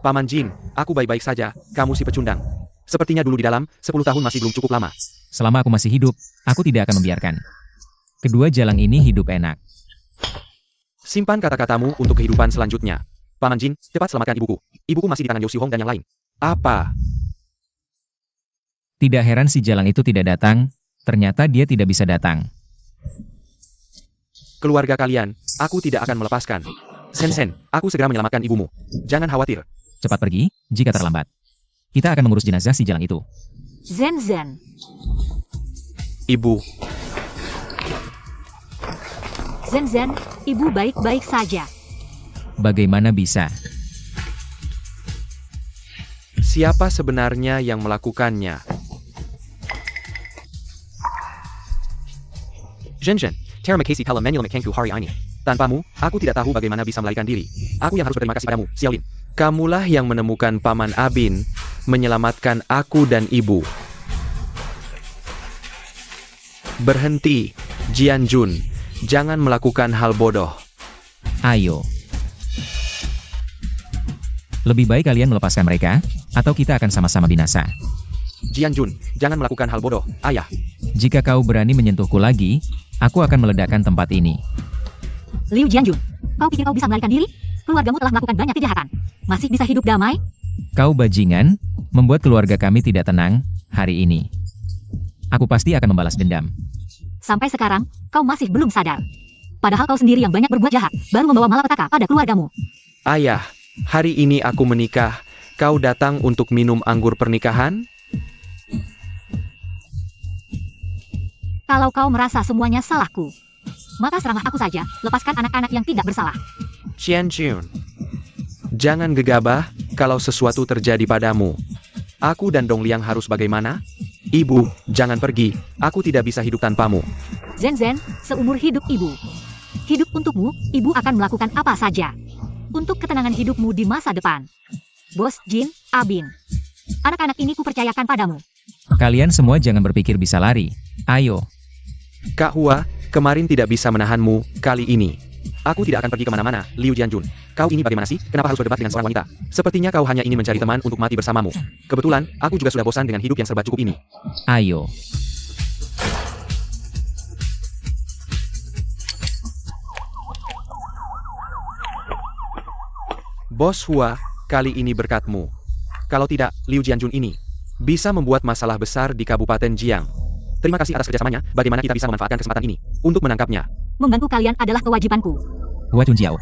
Paman Jin, aku baik-baik saja, kamu si pecundang. Sepertinya dulu di dalam, 10 tahun masih belum cukup lama. Selama aku masih hidup, aku tidak akan membiarkan kedua jalang ini hidup enak. Simpan kata-katamu untuk kehidupan selanjutnya. Paman Jin, cepat selamatkan ibuku. Ibuku masih di tangan Yo Xiu Hong dan yang lain. Apa? Tidak heran si jalang itu tidak datang, ternyata dia tidak bisa datang. Keluarga kalian, aku tidak akan melepaskan. Sen-Sen, aku segera menyelamatkan ibumu. Jangan khawatir. Cepat pergi, jika terlambat. Kita akan mengurus jenazah si jalang itu. Zen-Zen. Ibu. Zen-Zen, ibu baik-baik saja. Bagaimana bisa? Siapa sebenarnya yang melakukannya? Zhen, Terima kasih telah menyelamatkanku hari ini. Tanpamu, aku tidak tahu bagaimana bisa melarikan diri. Aku yang harus berterima kasih padamu, Xiaolin. Kamulah yang menemukan Paman Abin, menyelamatkan aku dan ibu. Berhenti, Jian Jun. Jangan melakukan hal bodoh. Ayo. Lebih baik kalian melepaskan mereka, atau kita akan sama-sama binasa. Jian Jun, jangan melakukan hal bodoh, ayah. Jika kau berani menyentuhku lagi, aku akan meledakkan tempat ini. Liu Jianjun, kau pikir kau bisa melarikan diri? Keluargamu telah melakukan banyak kejahatan. Masih bisa hidup damai? Kau bajingan, membuat keluarga kami tidak tenang hari ini. Aku pasti akan membalas dendam. Sampai sekarang, kau masih belum sadar. Padahal kau sendiri yang banyak berbuat jahat, baru membawa malapetaka pada keluargamu. Ayah, hari ini aku menikah. Kau datang untuk minum anggur pernikahan? Kalau kau merasa semuanya salahku, maka seranglah aku saja, lepaskan anak-anak yang tidak bersalah. Jian Jun, jangan gegabah kalau sesuatu terjadi padamu. Aku dan Dong Liang harus bagaimana? Ibu, jangan pergi. Aku tidak bisa hidup tanpamu. Zen-Zen, seumur hidup ibu. Hidup untukmu, ibu akan melakukan apa saja. Untuk ketenangan hidupmu di masa depan. Bos Jin, Abin. Anak-anak ini kupercayakan padamu. Kalian semua jangan berpikir bisa lari. Ayo. Kak Hua, kemarin tidak bisa menahanmu, kali ini. Aku tidak akan pergi kemana-mana, Liu Jianjun. Kau ini bagaimana sih? Kenapa harus berdebat dengan seorang wanita? Sepertinya kau hanya ingin mencari teman untuk mati bersamamu. Kebetulan, aku juga sudah bosan dengan hidup yang serba cukup ini. Ayo. Bos Hua, kali ini berkatmu. Kalau tidak, Liu Jianjun ini bisa membuat masalah besar di Kabupaten Jiang. Terima kasih atas kerjasamanya, bagaimana kita bisa memanfaatkan kesempatan ini untuk menangkapnya. Membantu kalian adalah kewajibanku. Hua Chunjiao.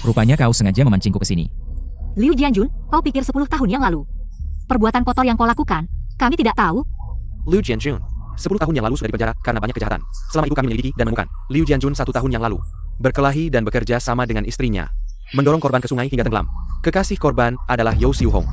Rupanya kau sengaja memancingku ke sini. Liu Jianjun, kau pikir 10 tahun yang lalu perbuatan kotor yang kau lakukan, kami tidak tahu? Liu Jianjun, 10 tahun yang lalu sudah dipenjara karena banyak kejahatan. Selama itu kami menyelidiki dan menemukan Liu Jianjun 1 tahun yang lalu berkelahi dan bekerja sama dengan istrinya, mendorong korban ke sungai hingga tenggelam. Kekasih korban adalah Yo Xiu Hong.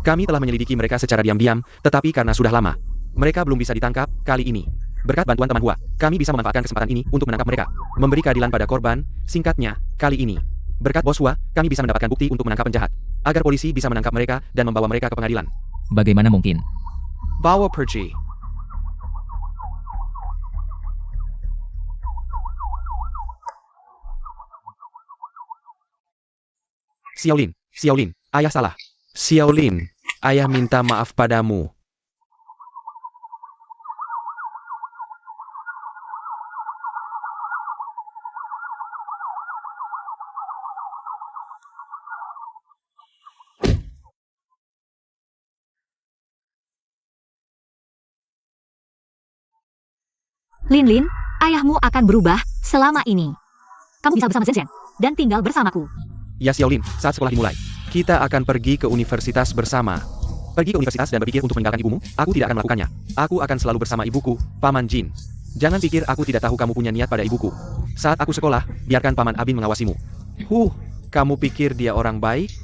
Kami telah menyelidiki mereka secara diam-diam, tetapi karena sudah lama, mereka belum bisa ditangkap kali ini. Berkat bantuan teman Hua, kami bisa memanfaatkan kesempatan ini untuk menangkap mereka. Memberi keadilan pada korban, singkatnya, kali ini. Berkat Bos Hua, kami bisa mendapatkan bukti untuk menangkap penjahat. Agar polisi bisa menangkap mereka dan membawa mereka ke pengadilan. Bagaimana mungkin? Bawa pergi. Xiaolin, ayah salah. Xiaolin, ayah minta maaf padamu. Lin, ayahmu akan berubah selama ini. Kamu bisa bersama Zhen dan tinggal bersamaku. Ya Xiaolin, saat sekolah dimulai, kita akan pergi ke universitas bersama. Pergi ke universitas dan berpikir untuk meninggalkan ibumu, aku tidak akan melakukannya. Aku akan selalu bersama ibuku, Paman Jin. Jangan pikir aku tidak tahu kamu punya niat pada ibuku. Saat aku sekolah, biarkan Paman Abin mengawasimu. Kamu pikir dia orang baik?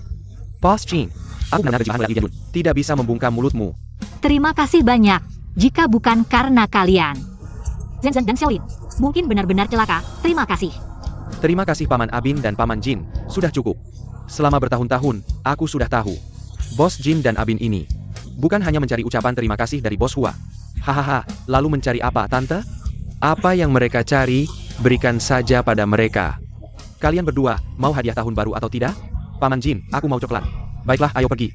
Bos Jin, aku benar-benar kejiwaan lagi Jadun. Tidak bisa membungkam mulutmu. Terima kasih banyak. Jika bukan karena kalian, Zhen dan Xiaolin mungkin benar-benar celaka. Terima kasih. Terima kasih Paman Abin dan Paman Jin, sudah cukup. Selama bertahun-tahun, aku sudah tahu. Bos Jin dan Abin ini bukan hanya mencari ucapan terima kasih dari Bos Hua. Hahaha, lalu mencari apa, Tante? Apa yang mereka cari, berikan saja pada mereka. Kalian berdua, mau hadiah tahun baru atau tidak? Paman Jin, aku mau coklat. Baiklah, ayo pergi.